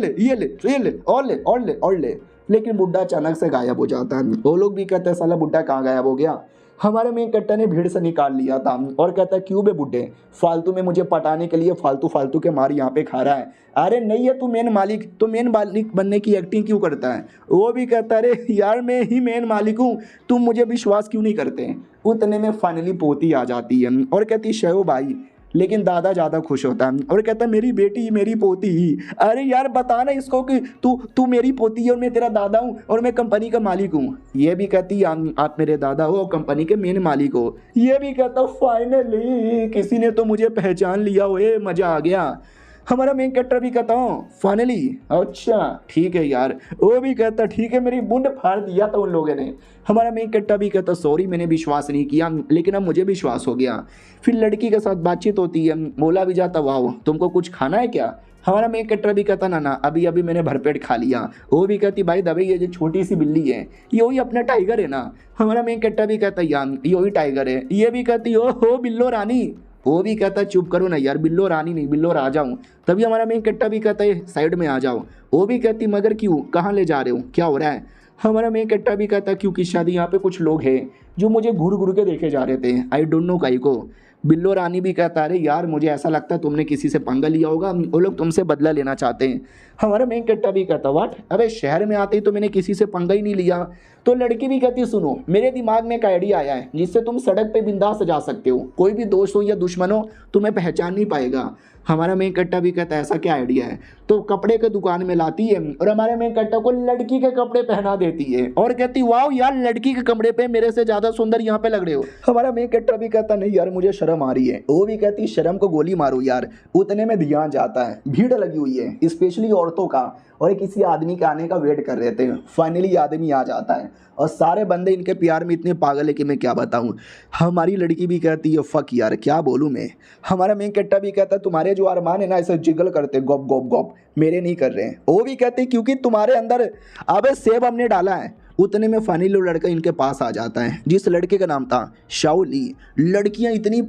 ले और ले। लेकिन बुड्ढा अचानक से गायब हो जाता है। वो लोग भी कहते हैं साला बुड्ढा कहाँ गायब हो गया। हमारे मेन कट्टा ने भीड़ से निकाल लिया था और कहता है क्यों बे बुड्ढे, फालतू में मुझे पटाने के लिए फालतू के मार यहाँ पे खा रहा है। अरे नहीं है तू मेन मालिक, तो मेन मालिक बनने की एक्टिंग क्यों करता है। वो भी कहता है अरे यार मैं ही मेन मालिक हूँ, तुम मुझे विश्वास क्यों नहीं करते। उतने में फाइनली पोती आ जाती है और कहती शयो भाई, लेकिन दादा ज़्यादा खुश होता है और कहता है मेरी बेटी मेरी पोती ही। अरे यार बताना इसको कि तू मेरी पोती है और मैं तेरा दादा हूँ और मैं कंपनी का मालिक हूँ। ये भी कहती आप मेरे दादा हो और कंपनी के मेन मालिक हो। ये भी कहता फाइनली किसी ने तो मुझे पहचान लिया हो, मज़ा आ गया। हमारा मेन कट्टर भी कहता हूँ फाइनली, अच्छा ठीक है यार। वो भी कहता ठीक है मेरी बूंद फाड़ दिया था उन लोगों ने। हमारा मेन कट्टा भी कहता सॉरी मैंने विश्वास नहीं किया, लेकिन अब मुझे विश्वास हो गया। फिर लड़की के साथ बातचीत होती है, बोला भी जाता वाह तुमको कुछ खाना है क्या। हमारा मेन कट्टर भी कहता ना अभी मैंने भरपेट खा लिया। वो भी कहती भाई दबे ये जो छोटी सी बिल्ली है ये वही अपना टाइगर है ना। हमारा मेन कट्टा भी कहता यार ये वही टाइगर है। ये भी कहती हो बिल्लो रानी। वो भी कहता चुप करो ना यार, बिल्लो रानी नहीं बिल्लो राजा हूँ। तभी हमारा मेन कट्टा भी कहता है साइड में आ जाओ। वो भी कहती मगर क्यों, कहाँ ले जा रहे हो, क्या हो रहा है। हमारा मेन कट्टा भी कहता क्योंकि शादी यहाँ पे कुछ लोग हैं जो मुझे घूर घूर के देखे जा रहे थे, आई डोंट नो काई को। बिल्लो रानी भी कहता अरे यार मुझे ऐसा लगता है तुमने किसी से पंगा लिया होगा, वो लोग तुमसे बदला लेना चाहते हैं। हमारा मेन कट्टा भी कहता वाट, अबे शहर में आते ही तो मैंने किसी से पंगा ही नहीं लिया। तो लड़की भी कहती सुनो मेरे दिमाग में एक आइडिया आया है जिससे तुम सड़क पे बिंदास जा सकते हो, कोई भी दोस्त हो या दुश्मन हो तुम्हें पहचान नहीं पाएगा। हमारा मेन कट्टा भी कहता है ऐसा क्या आइडिया है। तो कपड़े के दुकान में लाती है और हमारे मेन कट्टा को लड़की के कपड़े पहना देती है और कहती वाह यार लड़की के कपड़े पे मेरे से ज़्यादा सुंदर यहाँ पे लग रहे हो। हमारा मेन कट्टा भी कहता नहीं यार मुझे शर्म आ रही है। वो भी कहती शर्म को गोली मारो यार। उतने में ध्यान जाता है भीड़ लगी हुई है स्पेशली औरतों का, और किसी आदमी के आने का वेट कर रहे थे। फाइनली आदमी आ जाता है और सारे बंदे इनके प्यार में इतने पागल है कि मैं क्या बताऊं। हमारी लड़की भी कहती है फक यार क्या बोलूं मैं। हमारा मेन कट्टा भी कहता तुम्हारे जो अरमान है ना ऐसे जिगल करते गॉप गॉप गॉप, मेरे नहीं कर रहे हैं। वो भी कहते क्योंकि तुम्हारे अंदर अबे सेब हमने डाला है। उतने में फाइनली वो लड़का इनके पास आ जाता है जिस लड़के का नाम था शाओली। लड़कियां इतनी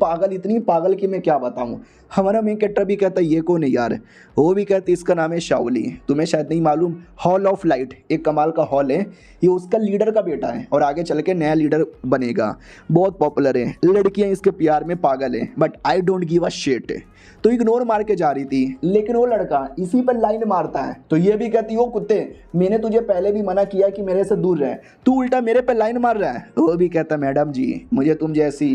पागल कि मैं क्या बताऊं। हमारा मेन कैरेक्टर भी कहता है ये कौन है यार। वो भी कहती इसका नाम है शाओली, तुम्हें शायद नहीं मालूम हॉल ऑफ लाइट एक कमाल का हॉल है, ये उसका लीडर का बेटा है और आगे चल के नया लीडर बनेगा, बहुत पॉपुलर है। लड़कियां इसके प्यार में पागल है but I don't give a shit. तो इग्नोर मार के जा रही थी लेकिन वो लड़का इसी पर लाइन मारता है। तो ये भी कहती वो कुत्ते मैंने तुझे पहले भी मना किया कि मेरे से दूर रहे, तू उल्टा मेरे पे लाइन मार रहा है। वो भी कहता मैडम जी मुझे तुम जैसी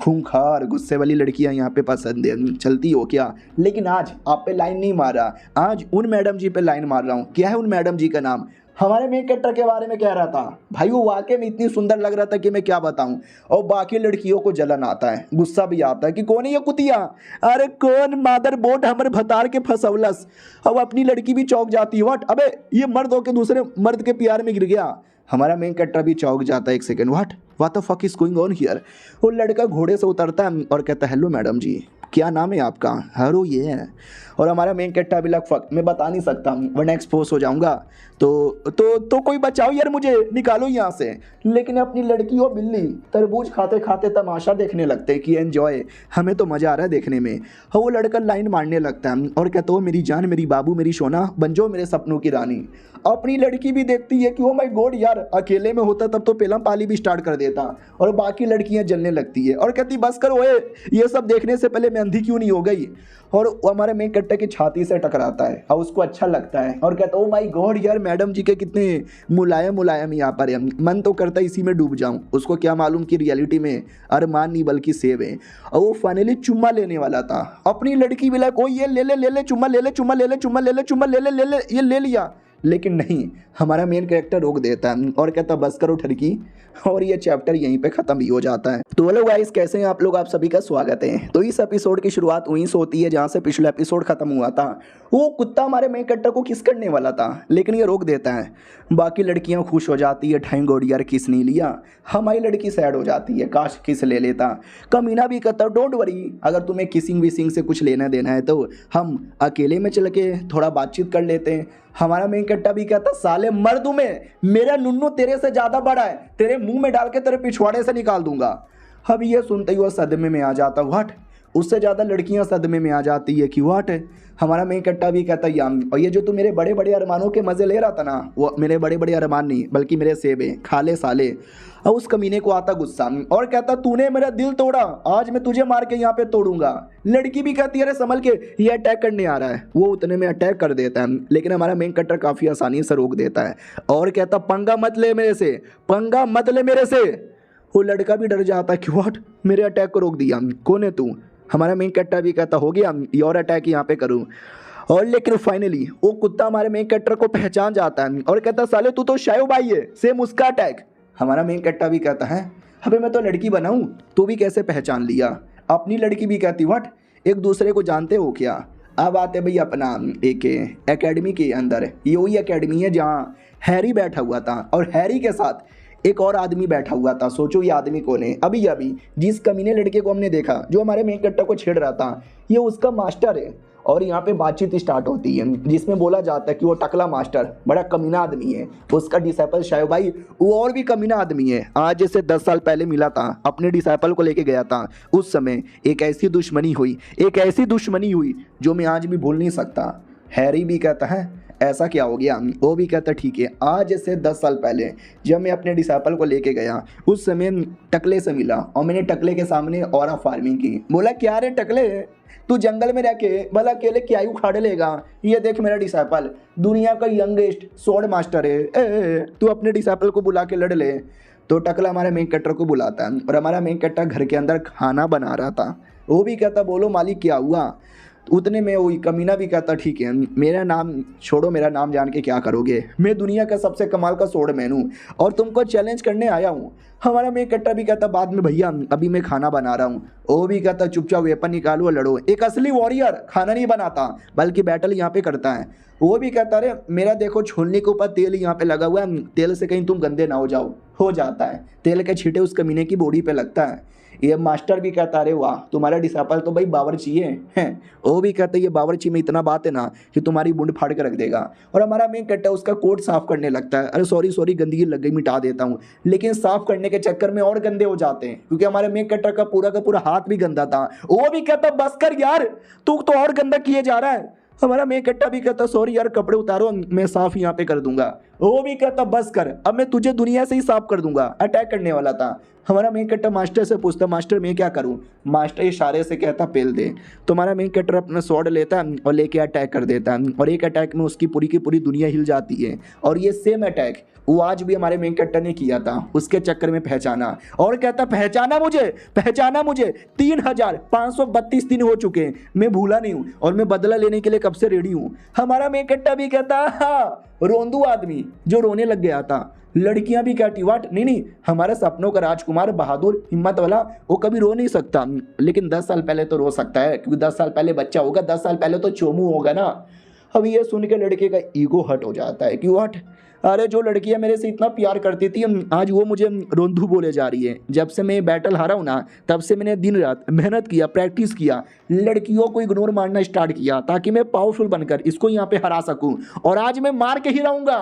खूंखार गुस्से वाली लड़कियां यहाँ पे पसंद है, चलती हो क्या। लेकिन आज आप पे लाइन नहीं मार रहा, आज उन मैडम जी पे लाइन मार रहा हूँ। क्या है उन मैडम जी का नाम। हमारे मेन कैरेक्टर के बारे में कह रहा था भाई वो वाकई में इतनी सुंदर लग रहा था कि मैं क्या बताऊं। और बाकी लड़कियों को जलन आता है, गुस्सा भी आता है कि कौन है ये कुतिया, अरे कौन मादर बोट हमारे भतार के फसवलस। अब अपनी लड़की भी चौंक जाती है, व्हाट अबे ये मर्द हो के दूसरे मर्द के प्यार में गिर गया। हमारा मेन कैरेक्टर भी चौंक जाता है, एक second what the fuck is going on here. वो लड़का घोड़े से उतरता है और कहता है हेलो मैडम जी क्या नाम है आपका। हरू ये है। और हमारा मेन कैरेक्टर भी लग फक मैं बता नहीं सकता वरना एक्सपोज हो जाऊंगा, तो कोई बचाओ यार मुझे, निकालो यहाँ से। लेकिन अपनी लड़की और बिल्ली तरबूज खाते खाते तमाशा देखने लगते हैं कि एंजॉय, हमें तो मज़ा आ रहा है देखने में। हाँ वो लड़का लाइन मारने लगता है और कहता हो मेरी जान मेरी बाबू मेरी सोना बन जाओ मेरे सपनों की रानी। अपनी लड़की भी देखती है कि ओ माय गॉड यार अकेले में होता तब तो पेलम पाली भी स्टार्ट कर देता। और बाकी लड़कियां जलने लगती है और कहती बस करो ये सब देखने से पहले मैं अंधी क्यों नहीं हो गई। और वो हमारे मेन कट्टे की छाती से टकराता है और उसको अच्छा लगता है और कहता है ओ माय गॉड यार मैडम जी के कितने मुलायम मुलायम यहाँ पर है, मन तो करता है इसी में डूब जाऊं। उसको क्या मालूम कि रियलिटी में अरमान नहीं बल्कि सेब है। और वो फाइनली चुम्मा लेने वाला था, अपनी लड़की भी लाइक ओ ये ले ले चुम्मा ले ले चुम्मा ले ले चुम्मा ले ले चुम्मा ले ले ये ले लिया, लेकिन नहीं, हमारा मेन कैरेक्टर रोक देता है और कहता बस करो ठरकी, और ये चैप्टर यहीं पे खत्म भी हो जाता है। तो हेलो गाइस, कैसे हैं आप लोग, आप सभी का स्वागत है। तो इस एपिसोड की शुरुआत वहीं से होती है जहां से पिछला एपिसोड खत्म हुआ था। वो कुत्ता हमारे मेन कैरेक्टर को किस करने वाला था, लेकिन ये रोक देता है। बाकी लड़कियां खुश हो जाती है, थैंक गॉड यार किस नहीं लिया। हमारी लड़की सैड हो जाती है, काश किस ले लेता। कमीना भी कहता डोंट वरी, अगर तुम्हें किसिंग विसिंग से कुछ लेना देना है तो हम अकेले में चल के थोड़ा बातचीत कर लेते हैं। हमारा मेन कट्टा भी कहता साले मर्द में मेरा नुन्नू तेरे से ज्यादा बड़ा है, तेरे मुंह में डाल के तेरे पिछवाड़े से निकाल दूंगा। अब ये सुनते ही वो सदमे में आ जाता, व्हाट, उससे ज़्यादा लड़कियां सदमे में आ जाती है कि व्हाट है। हमारा मेन कट्टा भी कहता याम, और ये जो तू मेरे बड़े बड़े अरमानों के मज़े ले रहा था ना, वो मेरे बड़े बड़े अरमान नहीं बल्कि मेरे सेबे खा ले साले। और उस कमीने को आता गुस्सा और कहता तूने मेरा दिल तोड़ा, आज मैं तुझे मार के यहाँ पे तोड़ूंगा। लड़की भी कहती है अरे संभल के, ये अटैक करने आ रहा है। वो उतने में अटैक कर देता है, लेकिन हमारा मेन कट्टर काफ़ी आसानी से रोक देता है और कहता पंगा मत ले मेरे से, पंगा मत ले मेरे से। वो लड़का भी डर जाता है कि व्हाट, मेरे अटैक को रोक दिया, कौन है तू। हमारा मेन कट्टा भी कहता हो गया और अटैक यहाँ पे करूँ। और लेकिन फाइनली वो कुत्ता हमारे मेन कैरेक्टर को पहचान जाता है और कहता साले तू तो शायू भाई है, सेम उसका अटैक। हमारा मेन कैरेक्टर भी कहता है अबे मैं तो लड़की बनाऊं, तू भी कैसे पहचान लिया। अपनी लड़की भी कहती व्हाट, एक दूसरे को जानते हो क्या। अब आते भाई अपना एक एकेडमी के अंदर, ये वही एकेडमी है जहाँ हैरी बैठा हुआ था और हैरी के साथ एक और आदमी बैठा हुआ था। सोचो ये आदमी कौन है। अभी जिस कमीने लड़के को हमने देखा जो हमारे मेन कैरेक्टर को छेड़ रहा था, ये उसका मास्टर है। और यहाँ पे बातचीत स्टार्ट होती है जिसमें बोला जाता है कि वो टकला मास्टर बड़ा कमीना आदमी है, उसका डिसाइपल शायद भाई वो और भी कमीना आदमी है। आज जैसे 10 साल पहले मिला था, अपने डिसाइपल को लेके गया था, उस समय एक ऐसी दुश्मनी हुई जो मैं आज भी भूल नहीं सकता। हैरी भी कहता है ऐसा क्या हो गया। वो भी कहता ठीक है, आज से 10 साल पहले जब मैं अपने डिसाइपल को लेके गया उस समय टकले से मिला और मैंने टकले के सामने ऑरा फार्मिंग की। बोला क्या रे टकले, तू जंगल में रह के भला अकेले क्या ही उखाड़ लेगा। ये देख मेरा डिसाइपल दुनिया का यंगेस्ट स्वॉर्ड मास्टर है, तू अपने डिसाइपल को बुला के लड़ ले। तो टकला हमारे मेन कैरेक्टर को बुलाता है और हमारा मेन कैरेक्टर घर के अंदर खाना बना रहा था। वो भी कहता बोलो मालिक क्या हुआ। उतने में वही कमीना भी कहता ठीक है मेरा नाम छोड़ो, मेरा नाम जान के क्या करोगे, मैं दुनिया का सबसे कमाल का स्वॉर्डमैन हूँ और तुमको चैलेंज करने आया हूँ। हमारा मेन कैरेक्टर भी कहता बाद में भैया अभी मैं खाना बना रहा हूँ। वो भी कहता चुपचाप वेपन निकालो और लड़ो। एक असली वॉरियर खाना नहीं बनाता बल्कि बैटल यहाँ पे करता है। वो भी कहता अरे मेरा देखो छोलने के ऊपर तेल यहाँ पे लगा हुआ है, तेल से कहीं तुम गंदे ना हो जाओ। हो जाता है, तेल के छींटे उस कमीने की बॉडी पे लगता है। ये मास्टर भी कहता अरे वाह तुम्हारा डिसाइपल तो भाई बावर्ची है। वो भी कहता ये बावर्ची में इतना बात है ना कि तुम्हारी बूंद फाड़ के रख देगा। और हमारा मेन कहता है उसका कोट साफ करने लगता है, अरे सॉरी गंदगी लग गई मिटा देता हूँ, लेकिन साफ करने के चक्कर में और गंदे हो जाते हैं क्योंकि हमारे मेन कैरेक्टर का पूरा हाथ भी गंदा था। वो भी कहता बस कर यार, तू तो और गंदा किए जा रहा है। हमारा मेन कैरेक्टर भी कहता सॉरी यार कपड़े उतारो मैं साफ यहाँ पे कर दूंगा। वो भी कहता बस कर, अब मैं तुझे दुनिया से ही साफ कर दूंगा। अटैक करने वाला था। हमारा मेन कैरेक्टर मास्टर से पूछता मास्टर मैं क्या करूं। मास्टर इशारे से कहता पेल दे। तो हमारा मेन कैरेक्टर अपना स्वॉर्ड लेता है और लेके अटैक कर देता है और एक अटैक में उसकी पूरी की पूरी दुनिया हिल जाती है। और ये सेम अटैक वो आज भी हमारे मेन कैरेक्टर ने किया था, उसके चक्कर में पहचाना और कहता पहचाना मुझे 3532 दिन हो चुके हैं, मैं भूला नहीं हूँ और मैं बदला लेने के लिए कब से रेडी हूँ। हमारा मेन कैरेक्टर भी कहता हाँ रोंदू आदमी जो रोने लग गया था। लड़कियां भी कहती वाट नहीं हमारे सपनों का राजकुमार बहादुर हिम्मत वाला वो कभी रो नहीं सकता, लेकिन 10 साल पहले तो रो सकता है क्योंकि 10 साल पहले बच्चा होगा, 10 साल पहले तो चोमू होगा ना। अब ये सुन के लड़के का ईगो हट हो जाता है कि व्हाट, अरे जो लड़कियां मेरे से इतना प्यार करती थी आज वो मुझे रोंदू बोले जा रही है। जब से मैं बैटल हारा हूँ ना तब से मैंने दिन रात मेहनत किया, प्रैक्टिस किया, लड़कियों को इग्नोर मारना स्टार्ट किया ताकि मैं पावरफुल बनकर इसको यहाँ पे हरा सकूँ और आज मैं मार के ही रहूँगा।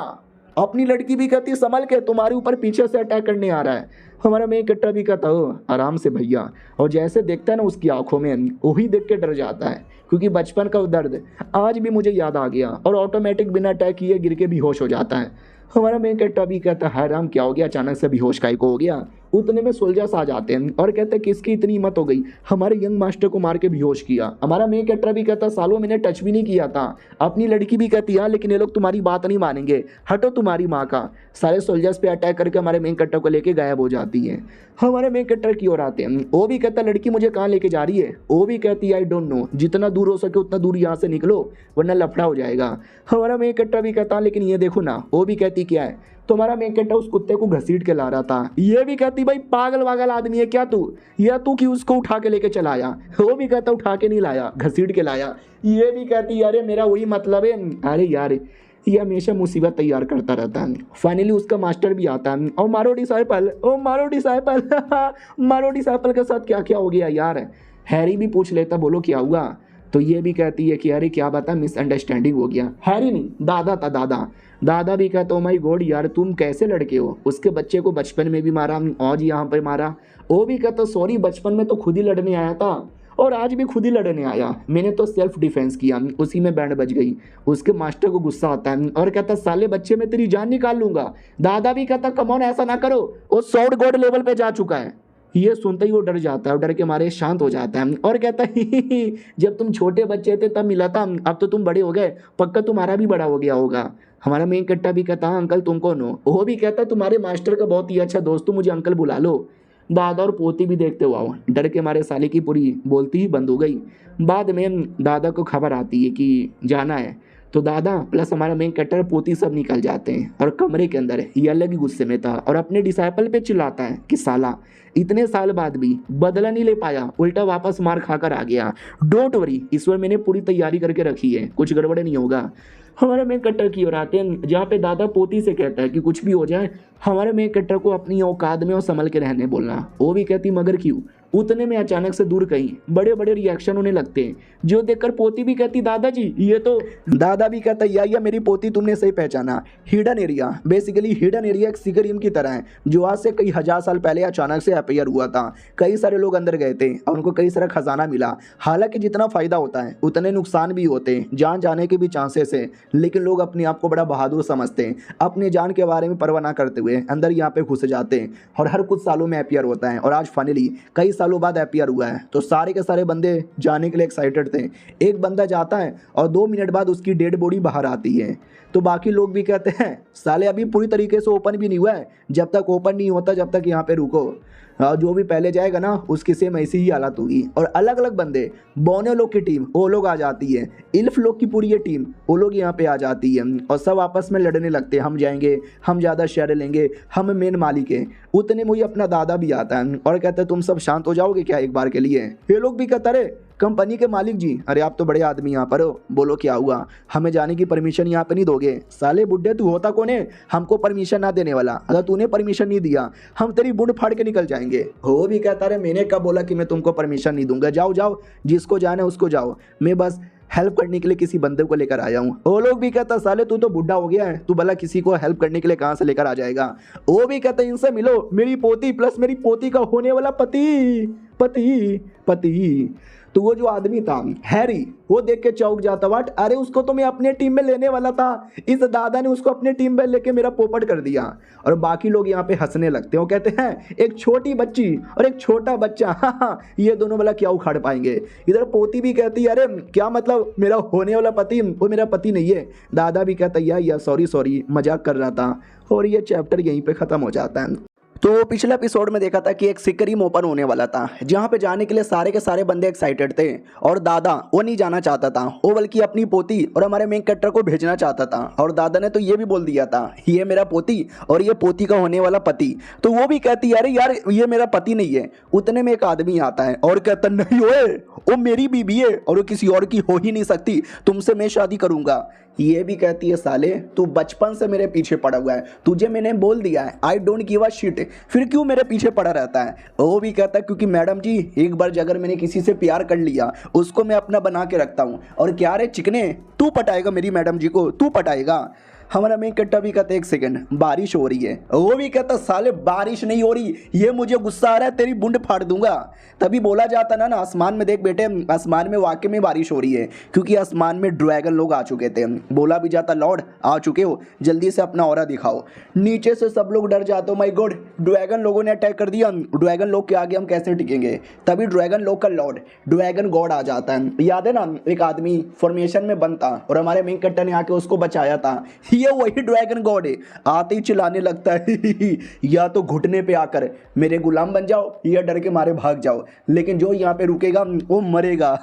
अपनी लड़की भी कहती संभल के तुम्हारे ऊपर पीछे से अटैक करने आ रहा है। हमारा मेन कैरेक्टर भी कहता हो आराम से भैया, और जैसे देखता है ना उसकी आंखों में वही देख के डर जाता है क्योंकि बचपन का दर्द आज भी मुझे याद आ गया और ऑटोमेटिक बिना अटैक किए गिर के बेहोश हो जाता है। हमारा मेन कैरेक्टर भी कहता है राम क्या हो गया, अचानक से बेहोश काहे को हो गया। उतने में सोल्जर्स आ जाते हैं और कहते हैं किसकी इतनी हिम्मत हो गई हमारे यंग मास्टर को मार के बेहोश किया। हमारा मेन कैरेक्टर भी कहता सालों मैंने टच भी नहीं किया था। अपनी लड़की भी कहती है लेकिन ये लोग तुम्हारी बात नहीं मानेंगे, हटो तुम्हारी माँ का। सारे सोल्जर्स पे अटैक करके हमारे मेन कैरेक्टर को लेके गायब हो जाती है। हमारे मेन कैरेक्टर की ओर आते हैं। वो भी कहता लड़की मुझे कहाँ लेके जा रही है। वो भी कहती है आई डोंट नो, जितना दूर हो सके उतना दूर यहाँ से निकलो वरना लफड़ा हो जाएगा। हमारा मेन कैरेक्टर भी कहता लेकिन ये देखो ना। वो भी कहती क्या है, तुम्हारा मेन कैरेक्टर उस कुत्ते को घसीट के ला रहा था। ये भी कहती भाई पागल वागल आदमी है क्या तू, या तू कि उसको उठा के लेके चला आया। वो भी कहता उठा के नहीं लाया, घसीट के लाया। ये भी कहती अरे मेरा वही मतलब है। अरे यार ये हमेशा मुसीबत तैयार करता रहता है। फाइनली उसका मास्टर भी आता है और मारो डिसाइपल, ओ मारो डिसाइपल मारो डिसाइपल के साथ क्या क्या हो गया यार। हैरी भी पूछ लेता बोलो क्या हुआ। तो ये भी कहती है कि अरे क्या बता मिसअंडरस्टैंडिंग हो गया। हैरी नहीं दादा था, दादा भी कहता ओ माय गॉड यार तुम कैसे लड़के हो, उसके बच्चे को बचपन में भी मारा आज यहाँ पर मारा। वो भी कहता सॉरी बचपन में तो खुद ही लड़ने आया था और आज भी खुद ही लड़ने आया, मैंने तो सेल्फ डिफेंस किया, उसी में बैंड बज गई। उसके मास्टर को गुस्सा आता है और कहता साले बच्चे में तेरी जान निकाल लूंगा। दादा भी कहता कम ऑन ऐसा ना करो, वो सॉर्ड गॉड लेवल पे जा चुका है। ये सुनते ही वो डर जाता है और डर के मारे शांत हो जाता है और कहता है जब तुम छोटे बच्चे थे तब मिला था, अब तो तुम बड़े हो गए, पक्का तुम्हारा भी बड़ा हो गया होगा। हमारा मेन कट्टा भी कहता अंकल तुम कौन हो। वो भी कहता तुम्हारे मास्टर का बहुत ही अच्छा दोस्त, मुझे अंकल बुला लो। दादा और पोती भी देखते हुआ डर के मारे साले की पूरी बोलती ही बंद हो गई। बाद में दादा को खबर आती है कि जाना है, तो दादा प्लस हमारा मेन कैरेक्टर पोती सब निकल जाते हैं और कमरे के अंदर ये अलग ही गुस्से में था और अपने डिसाइपल पे चिल्लाता है कि साला इतने साल बाद भी बदला नहीं ले पाया, उल्टा वापस मार खाकर आ गया। डोंट वरी, इस बार मैंने पूरी तैयारी करके रखी है, कुछ गड़बड़ नहीं होगा। हमारे मेन कैरेक्टर की ओर आते हैं जहाँ पे दादा पोती से कहता है कि कुछ भी हो जाए हमारे मेन कैरेक्टर को अपनी औकात में और संभल के रहने बोलना। वो भी कहती मगर क्यों। उतने में अचानक से दूर कहीं बड़े बड़े रिएक्शन होने लगते हैं जो देखकर पोती भी कहती दादाजी ये तो। दादा भी कहता या मेरी पोती तुमने सही पहचाना, hidden area. Basically hidden area एक सिगरियम की तरह है जो आज से कई हजार साल पहले अचानक से अपीयर हुआ था। कई सारे लोग अंदर गए थे और उनको कई सारा खजाना मिला। हालांकि जितना फायदा होता है उतने नुकसान भी होते हैं, जान जाने के भी चांसेस है, लेकिन लोग अपने आप को बड़ा बहादुर समझते हैं, अपनी जान के बारे में परवाह ना करते हुए अंदर यहाँ पे घुस जाते हैं और हर कुछ सालों में अपीयर होता है। और आज फाइनली कई सालों बाद अपीयर हुआ है तो सारे के सारे बंदे जाने के लिए एक्साइटेड थे। एक बंदा जाता है और 2 मिनट बाद उसकी डेड बॉडी बाहर आती है। तो बाकी लोग भी कहते हैं साले अभी पूरी तरीके से ओपन भी नहीं हुआ है, जब तक ओपन नहीं होता जब तक यहाँ पे रुको, जो भी पहले जाएगा ना उसकी सेम ऐसी ही हालत होगी। और अलग अलग बंदे, बोने लोग की टीम वो लोग आ जाती है, इल्फ लोग की पूरी ये टीम वो लोग यहाँ पे आ जाती है और सब आपस में लड़ने लगते हैं, हम जाएंगे, हम ज़्यादा शेयर लेंगे, हम मेन मालिक हैं। उतने में ही अपना दादा भी आता है और कहता है तुम सब शांत हो जाओगे क्या एक बार के लिए। ये लोग भी कहता रहे कंपनी के मालिक जी, अरे आप तो बड़े आदमी यहाँ पर हो, बोलो क्या हुआ, हमें जाने की परमिशन यहाँ पे नहीं दोगे। साले बुड्ढे तू होता कौन है हमको परमिशन ना देने वाला, अगर तूने परमिशन नहीं दिया हम तेरी बुंड फाड़ के निकल जाएंगे। वो भी कहता रहे मैंने कब बोला कि मैं तुमको परमिशन नहीं दूंगा, जाओ जाओ जिसको जाना है उसको जाओ, मैं बस हेल्प करने के लिए किसी बंदे को लेकर आया हूँ। वो लोग भी कहता साले तू तो बुढ़ा हो गया है, तू भला किसी को हेल्प करने के लिए कहाँ से लेकर आ जाएगा। वो भी कहता इनसे मिलो, मेरी पोती प्लस मेरी पोती का होने वाला पति पति पति। तो वो जो आदमी था हैरी वो देख के चौंक जाता, वाट अरे उसको तो मैं अपने टीम में लेने वाला था, इस दादा ने उसको अपने टीम में लेके मेरा पोपट कर दिया। और बाकी लोग यहाँ पे हंसने लगते हैं, वो कहते हैं एक छोटी बच्ची और एक छोटा बच्चा, हाँ ये दोनों वाला क्या उखाड़ पाएंगे। इधर पोती भी कहती है अरे क्या मतलब मेरा होने वाला पति वो मेरा पति नहीं है। दादा भी कहता या सॉरी मजाक कर रहा था। और ये चैप्टर यहीं पे खत्म हो जाता है। तो पिछले एपिसोड में देखा था कि एक सिकरियम ओपन होने वाला था जहाँ पे जाने के लिए सारे के सारे बंदे एक्साइटेड थे और दादा वो नहीं जाना चाहता था, वो बल्कि अपनी पोती और हमारे मेन कैरेक्टर को भेजना चाहता था। और दादा ने तो ये भी बोल दिया था ये मेरा पोती और ये पोती का होने वाला पति। तो वो भी कहती है अरे यार ये मेरा पति नहीं है। उतने में एक आदमी आता है और कहता नहीं ओए वो मेरी बीबी है और वो किसी और की हो ही नहीं सकती, तुमसे मैं शादी करूंगा। ये भी कहती है साले तू बचपन से मेरे पीछे पड़ा हुआ है, तुझे मैंने बोल दिया है I don't give a shit, फिर क्यों मेरे पीछे पड़ा रहता है। वो भी कहता है क्योंकि मैडम जी एक बार अगर मैंने किसी से प्यार कर लिया उसको मैं अपना बना के रखता हूँ। और क्या रे चिकने तू पटाएगा मेरी मैडम जी को, तू पटाएगा। हमारा मेन कट्टा भी कहता है एक सेकंड बारिश हो रही है, वो भी कहता साले बारिश नहीं हो रही, ये मुझे गुस्सा आ रहा है, तेरी बुंड फाड़ दूंगा। तभी बोला जाता ना आसमान में देख बेटे, आसमान में वाकई में बारिश हो रही है, क्योंकि आसमान में ड्रैगन लोग आ चुके थे। बोला भी जाता लॉर्ड आ चुके हो, जल्दी से अपना ऑरा दिखाओ। नीचे से सब लोग डर जाते हो, माय गॉड ड्रैगन लोगों ने अटैक कर दिया, ड्रैगन लोग के आगे हम कैसे टिकेंगे। तभी ड्रैगन लोग का लॉर्ड ड्रैगन गॉड आ जाता है। याद है ना एक आदमी फॉर्मेशन में बनता और हमारे मेन कट्टा ने आके उसको बचाया था, ये वही ड्रैगन गॉड है। आते ही चिल्लाने लगता है या तो घुटने पे आकर मेरे गुलाम बन जाओ या डर के मारे भाग जाओ, लेकिन जो यहाँ पे रुकेगा वो मरेगा।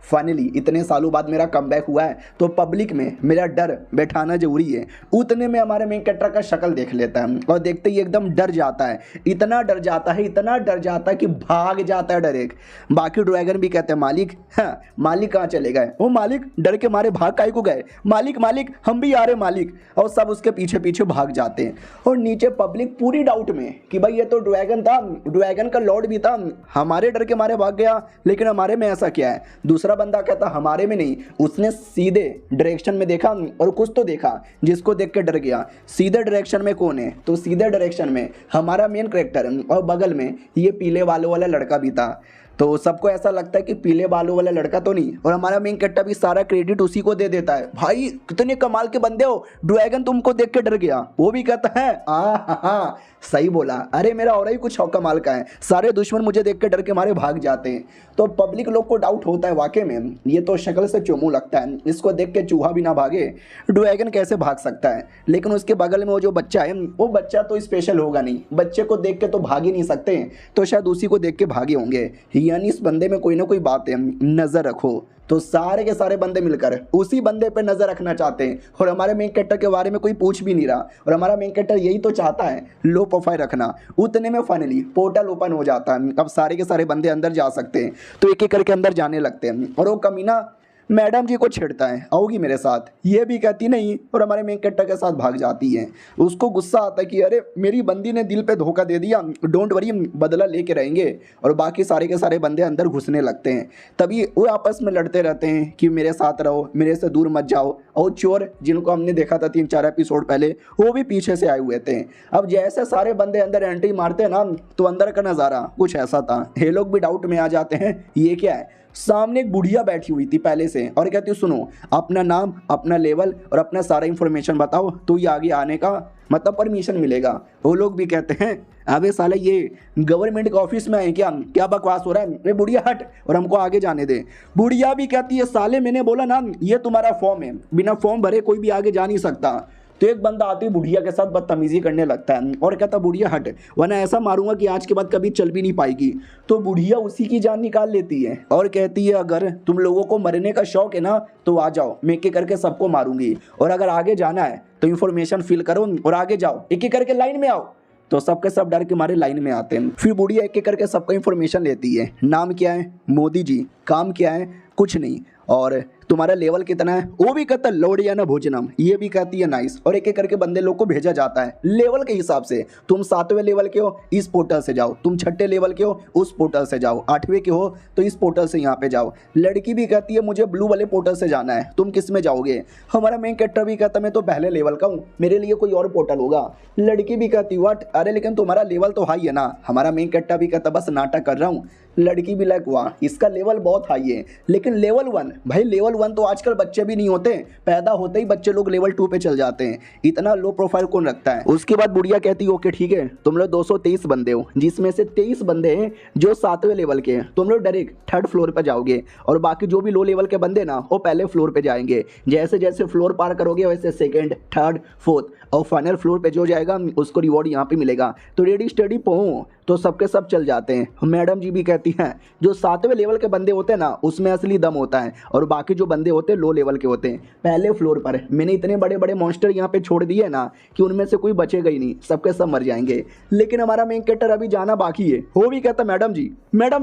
फाइनली इतने सालों बाद मेरा कमबैक हुआ है, तो पब्लिक में मेरा डर बैठाना जरूरी है। उतने में हमारे मेन कैरेक्टर का शक्ल देख लेता है और देखते ही एकदम डर जाता है, इतना डर जाता है, इतना डर जाता है कि भाग जाता है डायरेक्ट। बाकी ड्रैगन भी कहते हैं मालिक, हाँ मालिक कहाँ चले गए, वो मालिक डर के मारे भाग काहे को गए, मालिक मालिक हम भी आ रहे मालिक। और सब उसके पीछे पीछे भाग जाते हैं। और नीचे पब्लिक पूरी डाउट में कि भाई ये तो ड्रैगन था, ड्रैगन का लॉर्ड भी था, हमारे डर के मारे भाग गया, लेकिन हमारे में ऐसा क्या है। दूसरा बंदा कहता हमारे में नहीं, उसने सीधे डायरेक्शन में देखा और कुछ तो देखा जिसको देख के डर गया। सीधे डायरेक्शन में कौन है, तो सीधे डायरेक्शन में हमारा मेन कैरेक्टर और बगल में ये पीले बालों वाला लड़का भी था। तो सबको ऐसा लगता है कि पीले बालों वाला लड़का तो नहीं, और हमारा मेन कैरेक्टर भी सारा क्रेडिट उसी को दे देता है। भाई कितने कमाल के बंदे हो, ड्रैगन तुमको देख के डर गया। वो भी कहता है हाँ सही बोला, अरे मेरा और ही कुछ कमाल का है, सारे दुश्मन मुझे देख के डर के मारे भाग जाते हैं। तो पब्लिक लोग को डाउट होता है वाकई में ये तो शक्ल से चोमू लगता है, इसको देख के चूहा भी ना भागे, ड्रैगन कैसे भाग सकता है। लेकिन उसके बगल में वो जो बच्चा है, वो बच्चा तो स्पेशल होगा नहीं, बच्चे को देख के तो भाग ही नहीं सकते, तो शायद उसी को देख के भागे होंगे। यानी इस बंदे में कोई ना कोई बात है, नजर रखो। तो सारे के सारे बंदे मिलकर उसी बंदे पे नजर रखना चाहते हैं, और हमारे मेन कैरेक्टर के बारे में कोई पूछ भी नहीं रहा, और हमारा मेन कैरेक्टर यही तो चाहता है लो प्रोफाइल रखना। उतने में फाइनली पोर्टल ओपन हो जाता है, अब सारे के सारे बंदे अंदर जा सकते हैं। तो एक एक करके अंदर जाने लगते हैं, और वो कमीना मैडम जी को छेड़ता है आओगी मेरे साथ, ये भी कहती नहीं, और हमारे मेन कैरेक्टर के साथ भाग जाती है। उसको गुस्सा आता है कि अरे मेरी बंदी ने दिल पे धोखा दे दिया, डोंट वरी बदला लेके रहेंगे। और बाकी सारे के सारे बंदे अंदर घुसने लगते हैं। तभी वो आपस में लड़ते रहते हैं कि मेरे साथ रहो, मेरे से दूर मत जाओ। और चोर जिनको हमने देखा था 3-4 एपिसोड पहले, वो भी पीछे से आए हुए थे। अब जैसे सारे बंदे अंदर एंट्री मारते हैं ना, तो अंदर का नज़ारा कुछ ऐसा था। ये लोग भी डाउट में आ जाते हैं ये क्या है। सामने एक बुढ़िया बैठी हुई थी पहले से, और कहती है सुनो अपना नाम, अपना लेवल और अपना सारा इंफॉर्मेशन बताओ, तो ये आगे आने का मतलब परमिशन मिलेगा। वो लोग भी कहते हैं अबे साले ये गवर्नमेंट के ऑफिस में है क्या, क्या बकवास हो रहा है, अरे बुढ़िया हट और हमको आगे जाने दे। बुढ़िया भी कहती है साले मैंने बोला ना ये तुम्हारा फॉर्म है, बिना फॉर्म भरे कोई भी आगे जा नहीं सकता। तो एक बंदा आती बुढ़िया के साथ बदतमीजी करने लगता है और कहता बुढ़िया हट, वरना ऐसा मारूंगा कि आज के बाद कभी चल भी नहीं पाएगी। तो बुढ़िया उसी की जान निकाल लेती है और कहती है अगर तुम लोगों को मरने का शौक है ना तो आ जाओ, मैं एक एक करके सबको मारूंगी, और अगर आगे जाना है तो इन्फॉर्मेशन फिल करो और आगे जाओ, एक एक करके लाइन में आओ। तो सबके सब डर के मारे लाइन में आते हैं। फिर बुढ़िया एक एक करके सबका इन्फॉर्मेशन लेती है, नाम क्या है मोदी जी, काम क्या है कुछ नहीं, और तुम्हारा लेवल कितना है, वो भी कहता है लौड़ियाना भोजनम, ये भी कहती है नाइस। और एक एक करके बंदे लोग को भेजा जाता है लेवल के हिसाब से, तुम 7वें लेवल के हो इस पोर्टल से जाओ, तुम 6ठे लेवल के हो उस पोर्टल से जाओ, 8वें के हो तो इस पोर्टल से यहाँ पे जाओ। लड़की भी कहती है मुझे ब्लू वाले पोर्टल से जाना है, तुम किस में जाओगे। हमारा मेन कैरेक्टर भी कहता है मैं तो पहले लेवल का हूँ, मेरे लिए कोई और पोर्टल होगा। लड़की भी कहती व्हाट, अरे लेकिन तुम्हारा लेवल तो हाई है ना। हमारा मेन कैरेक्टर भी कहता बस नाटक कर रहा हूँ। लड़की भी लाइक वाह इसका लेवल बहुत हाई है, लेकिन लेवल 1 भाई, लेवल 1 तो आजकल बच्चे भी नहीं होते, पैदा होते ही बच्चे लोग लेवल 2 पे चल जाते हैं, इतना लो प्रोफाइल कौन रखता है। उसके बाद बुढ़िया कहती है ओके ठीक है तुम लोग 223 बंदे हो, जिसमें से 23 बंदे हैं जो 7वें लेवल के हैं, तुम लोग डायरेक्ट 3rd फ्लोर पर जाओगे, और बाकी जो भी लो लेवल के बंदे ना वो पहले फ्लोर पे जाएंगे। जैसे जैसे फ्लोर पार करोगे वैसे 2nd 3rd 4th और फाइनल फ्लोर पे जो जाएगा उसको रिवॉर्ड यहाँ पे मिलेगा। तो रेडी स्टडी पहुँ तो सबके सब चल जाते हैं। मैडम जी भी कहती हैं जो 7वें लेवल के बंदे होते हैं ना उसमें असली दम होता है, और बाकी जो बंदे होते हैं लो लेवल के होते हैं। पहले फ्लोर पर मैंने इतने बड़े बड़े मॉन्स्टर यहाँ पे छोड़ दिए ना कि उनमें से कोई बचेगा ही नहीं, सबके सब मर जाएंगे। लेकिन हमारा मेन कैरेक्टर अभी जाना बाकी है। वो भी कहता मैडम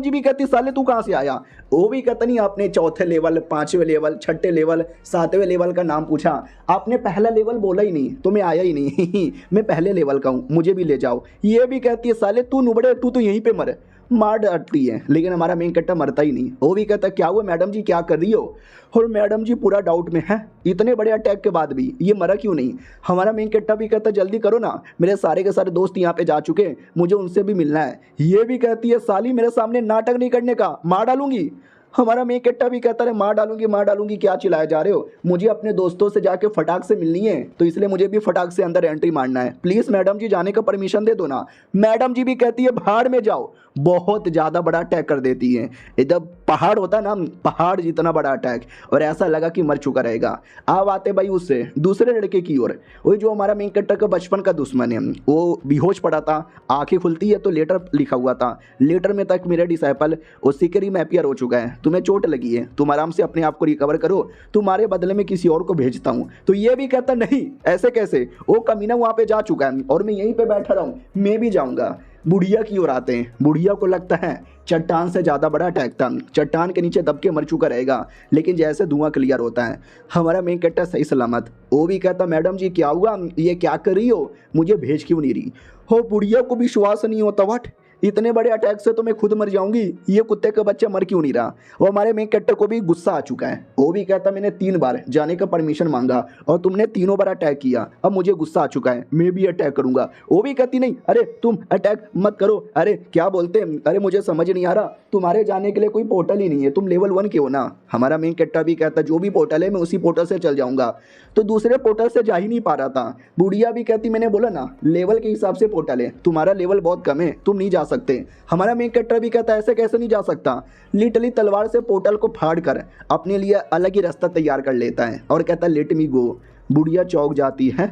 जी भी कहती साले तू कहाँ से आया। वो भी कहता नहीं आपने 4थे लेवल 5वें लेवल 6ठे लेवल 7वें लेवल का नाम पूछा, आपने पहला लेवल बोला ही नहीं तो मैं आया ही नहीं मैं पहले लेवल का हूँ, मुझे भी ले जाओ। ये भी कहती है साले तू नुबड़े, तू तो यहीं पे मर। मार डालती है, लेकिन हमारा मेन कैरेक्टर मरता ही नहीं। वो भी कहता है क्या हुआ मैडम जी, क्या कर रही हो? और मैडम जी पूरा डाउट में है, इतने बड़े अटैक के बाद भी ये मरा क्यों नहीं? हमारा मेन कैरेक्टर भी कहता है जल्दी करो ना, मेरे सारे के सारे दोस्त यहाँ पे जा चुके हैं, मुझे उनसे भी मिलना है। ये भी कहती है साली मेरे सामने नाटक नहीं करने का, मार डालूंगी। हमारा मेन कैरेक्टर भी कहता है मार डालूंगी क्या चिल्लाए जा रहे हो, मुझे अपने दोस्तों से जाके फटाक से मिलनी है, तो इसलिए मुझे भी फटाक से अंदर एंट्री मारना है, प्लीज मैडम जी जाने का परमिशन दे दो ना। मैडम जी भी कहती है भाड़ में जाओ। बहुत ज़्यादा बड़ा अटैक कर देती है, एकदम पहाड़ होता है ना, पहाड़ जितना बड़ा अटैक, और ऐसा लगा कि मर चुका रहेगा। अब आते भाई उससे दूसरे लड़के की ओर, वही जो हमारा मेन कैरेक्टर का बचपन का दुश्मन है, वो बेहोश पड़ा था, आंखें खुलती है तो लेटर लिखा हुआ था, लेटर में तक मेरे डिसाइपल उसी के रिमैपियर हो चुका है, तुम्हें चोट लगी है, तुम आराम से अपने आप को रिकवर करो, तुम्हारे बदले में किसी और को भेजता हूँ। तो ये भी कहता नहीं ऐसे कैसे, वो कमीना वहाँ पे जा चुका है और मैं यहीं पे बैठा रहा हूँ, मैं भी जाऊँगा। बुढ़िया की ओर आते हैं, बुढ़िया को लगता है चट्टान से ज़्यादा बड़ा अटैक था, चट्टान के नीचे दब के मर चुका रहेगा, लेकिन जैसे धुआं क्लियर होता है हमारा मेन कैरेक्टर सही सलामत। वो भी कहता मैडम जी क्या हुआ, ये क्या कर रही हो, मुझे भेज क्यों नहीं रही? हो बुढ़िया को विश्वास नहीं होता, व्हाट, इतने बड़े अटैक से तो मैं खुद मर जाऊंगी, ये कुत्ते का बच्चा मर क्यों नहीं रहा? वो हमारे मेन कैरेक्टर को भी गुस्सा आ चुका है, वो भी कहता मैंने 3 बार जाने का परमिशन मांगा और तुमने तीनों बार अटैक किया, अब मुझे गुस्सा आ चुका है, मैं भी अटैक करूंगा। वो भी कहती नहीं अरे तुम अटैक मत करो, अरे क्या बोलते हैं, अरे मुझे समझ नहीं आ रहा, तुम्हारे जाने के लिए कोई पोर्टल ही नहीं है, तुम लेवल 1 के हो ना। हमारा मेन कैरेक्टर भी कहता जो भी पोर्टल है मैं उसी पोर्टल से चल जाऊंगा, तो दूसरे पोर्टल से जा ही नहीं पा रहा था। बुढ़िया भी कहती मैंने बोला ना लेवल के हिसाब से पोर्टल है, तुम्हारा लेवल बहुत कम है, तुम नहीं जा सकते। हमारा मेन कैरेक्टर भी कहता है ऐसे कैसे नहीं जा सकता, लिटरली तलवार से पोर्टल को फाड़ कर अपने लिए अलग ही रास्ता तैयार कर लेता है और कहता है लेट मी गो। बुढ़िया चौंक जाती है,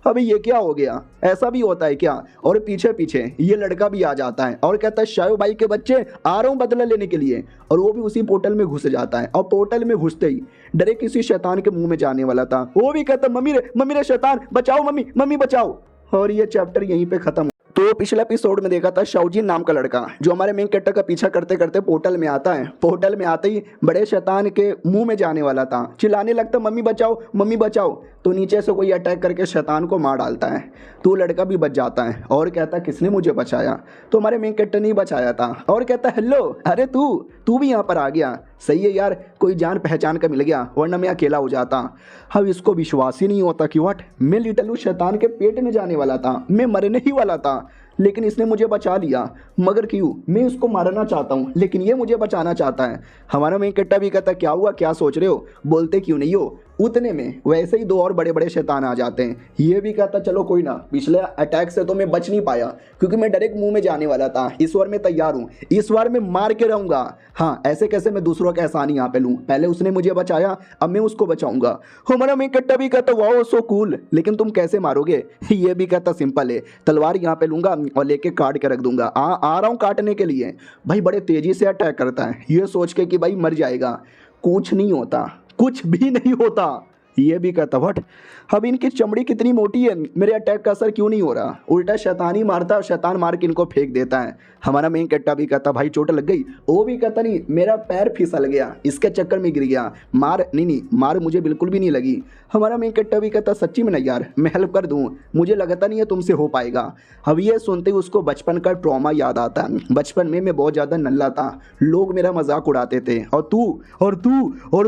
अभी ये क्या हो गया, ऐसा भी होता है क्या? और पीछे पीछे ये लड़का भी आ जाता है और कहता है शायद भाई के बच्चे आ रहा हूँ बदला लेने के लिए, और वो भी उसी पोर्टल में घुस जाता है और पोर्टल में घुसते ही डरे किसी शैतान के मुंह में जाने वाला था। वो भी कहता मम्मी रे शैतान बचाओ, मम्मी बचाओ। और ये चैप्टर यहीं पे खत्म। तो पिछले एपिसोड में देखा था शाओजिन नाम का लड़का जो हमारे मेन कैरेक्टर का पीछा करते करते पोर्टल में आता है, पोर्टल में आते ही बड़े शैतान के मुंह में जाने वाला था, चिल्लाने लगता मम्मी बचाओ, तो नीचे से कोई अटैक करके शैतान को मार डालता है, तो लड़का भी बच जाता है और कहता किसने मुझे बचाया, तो हमारे मेन कैरेक्टर ने ही बचाया था और कहता हेलो अरे तू भी यहाँ पर आ गया, सही है यार कोई जान पहचान का मिल गया, वरना मैं अकेला हो जाता। अब इसको विश्वास ही नहीं होता कि व्हाट, मैं लिटलू शैतान के पेट में जाने वाला था, मैं मरने ही वाला था, लेकिन इसने मुझे बचा लिया, मगर क्यों? मैं उसको मारना चाहता हूँ लेकिन ये मुझे बचाना चाहता है। हमारा मेन कैरेक्टर भी कहता क्या हुआ, क्या सोच रहे हो, बोलते क्यों नहीं हो? उतने में वैसे ही 2 और बड़े बड़े शैतान आ जाते हैं। ये भी कहता चलो कोई ना, पिछले अटैक से तो मैं बच नहीं पाया क्योंकि मैं डायरेक्ट मुंह में जाने वाला था, इस बार मैं तैयार हूँ, इस बार मैं मार के रहूंगा। हाँ ऐसे कैसे मैं दूसरों का एहसान यहाँ पे लूँ, पहले उसने मुझे बचाया अब मैं उसको बचाऊंगा। हमारा मेन कैरेक्टर भी कहता वाओ सो कूल, लेकिन तुम कैसे मारोगे? ये भी कहता सिंपल है, तलवार यहाँ पे लूंगा और लेके काट के रख दूंगा, आ रहा हूँ काटने के लिए। भाई बड़े तेजी से अटैक करता है ये सोच के कि भाई मर जाएगा, कुछ नहीं होता, कुछ भी नहीं होता। ये भी कहता व्हाट, अब इनकी चमड़ी कितनी मोटी है, मेरे अटैक का असर क्यों नहीं हो रहा? उल्टा शैतान ही मारता है, शैतान मार के इनको फेंक देता है। हमारा मेन कैरेक्टर भी कहता भाई चोट लग गई, वो भी कहता नहीं मेरा पैर फिसल गया, इसके चक्कर में गिर गया, मार नहीं मार मुझे बिल्कुल भी नहीं लगी। हमारा मेन कैरेक्टर भी कहता सच्ची में नहीं यार मैं हेल्प कर दूँ, मुझे लगता नहीं है तुमसे हो पाएगा। अब ये सुनते ही उसको बचपन का ट्रॉमा याद आता है, बचपन में मैं बहुत ज़्यादा नल्ला था, लोग मेरा मजाक उड़ाते थे और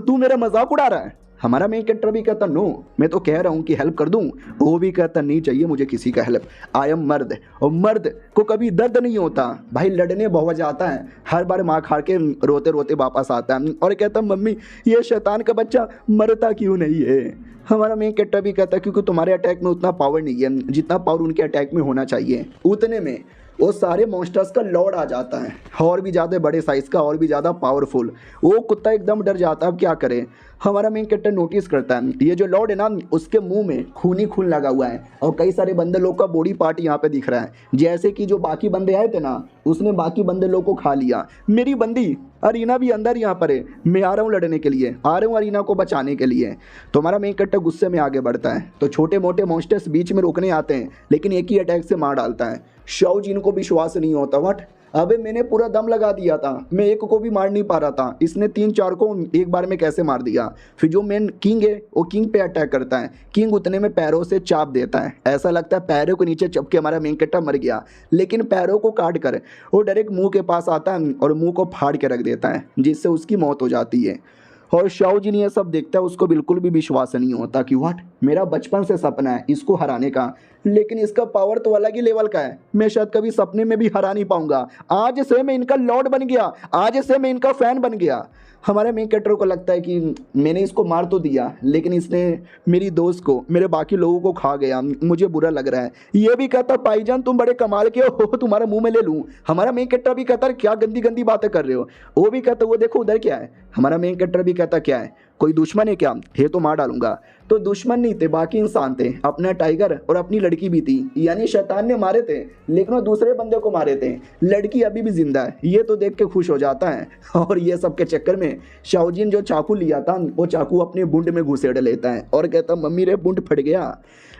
तू मेरा मजाक उड़ा रहा है। हमारा मेन कैरेक्टर भी कहता नो मैं तो कह रहा हूँ कि हेल्प कर दूँ, वो भी कहता नहीं चाहिए मुझे किसी का हेल्प, आई एम मर्द, और मर्द को कभी दर्द नहीं होता। भाई लड़ने बहुत जाता है, हर बार मार खा के रोते रोते वापस आता है और कहता मम्मी ये शैतान का बच्चा मरता क्यों नहीं है? हमारा मेन कैरेक्टर भी कहता क्योंकि तुम्हारे अटैक में उतना पावर नहीं है जितना पावर उनके अटैक में होना चाहिए। उतने में वो सारे मॉन्स्टर्स का लॉर्ड आ जाता है, और भी ज़्यादा बड़े साइज़ का और भी ज़्यादा पावरफुल। वो कुत्ता एकदम डर जाता है, अब क्या करे? हमारा मेन कैरेक्टर नोटिस करता है ये जो लॉर्ड है ना उसके मुंह में खून लगा हुआ है और कई सारे बंदे लोग का बॉडी पार्ट यहाँ पे दिख रहा है, जैसे कि जो बाकी बंदे आए थे ना उसने बाकी बंदे लोग को खा लिया। मेरी बंदी अरीना भी अंदर यहाँ पर है, मैं आ रहा हूँ लड़ने के लिए, आ रहा हूँ अरीना को बचाने के लिए। तो हमारा मेन कैरेक्टर गुस्से में आगे बढ़ता है, तो छोटे मोटे मॉन्स्टर्स बीच में रोकने आते हैं लेकिन एक ही अटैक से मार डालता है। शाओजिन को विश्वास नहीं होता व्हाट, अबे मैंने पूरा दम लगा दिया था, मैं एक को भी मार नहीं पा रहा था, इसने 3-4 को एक बार में कैसे मार दिया। फिर जो मेन किंग है वो किंग पे अटैक करता है, किंग उतने में पैरों से चाप देता है, ऐसा लगता है पैरों के नीचे चप के हमारा मेन कैरेक्टर मर गया, लेकिन पैरों को काट कर वो डायरेक्ट मुंह के पास आता है और मुंह को फाड़ के रख देता है, जिससे उसकी मौत हो जाती है। और शाओजिन ये सब देखता है, उसको बिल्कुल भी विश्वास नहीं होता कि व्हाट, मेरा बचपन से सपना है इसको हराने का, लेकिन इसका पावर तो अलग ही लेवल का है, मैं शायद कभी सपने में भी हरा नहीं पाऊंगा। आज से मैं इनका लॉर्ड बन गया, आज से मैं इनका फैन बन गया। हमारे मेन कैरेक्टर को लगता है कि मैंने इसको मार तो दिया, लेकिन इसने मेरी दोस्त को, मेरे बाकी लोगों को खा गया, मुझे बुरा लग रहा है। ये भी कहता भाईजान तुम बड़े कमाल के हो, तुम्हारा मुंह में ले लूँ। हमारा मेन कैरेक्टर भी कहता क्या गंदी गंदी बातें कर रहे हो। वो भी कहता वो देखो उधर क्या है। हमारा मेन कैरेक्टर भी कहता क्या है, कोई दुश्मन है क्या, ये तो मार डालूंगा। तो दुश्मन नहीं थे, बाकी इंसान थे, अपना टाइगर और अपनी लड़की भी थी, यानी शैतान ने मारे थे लेकिन वो दूसरे बंदे को मारे थे, लड़की अभी भी जिंदा है, ये तो देख के खुश हो जाता है। और ये सब के चक्कर में शाओजिन जो चाकू लिया था वो चाकू अपने बुंड में घुसेड़ लेता है और कहता मम्मी रे बुंड फट गया।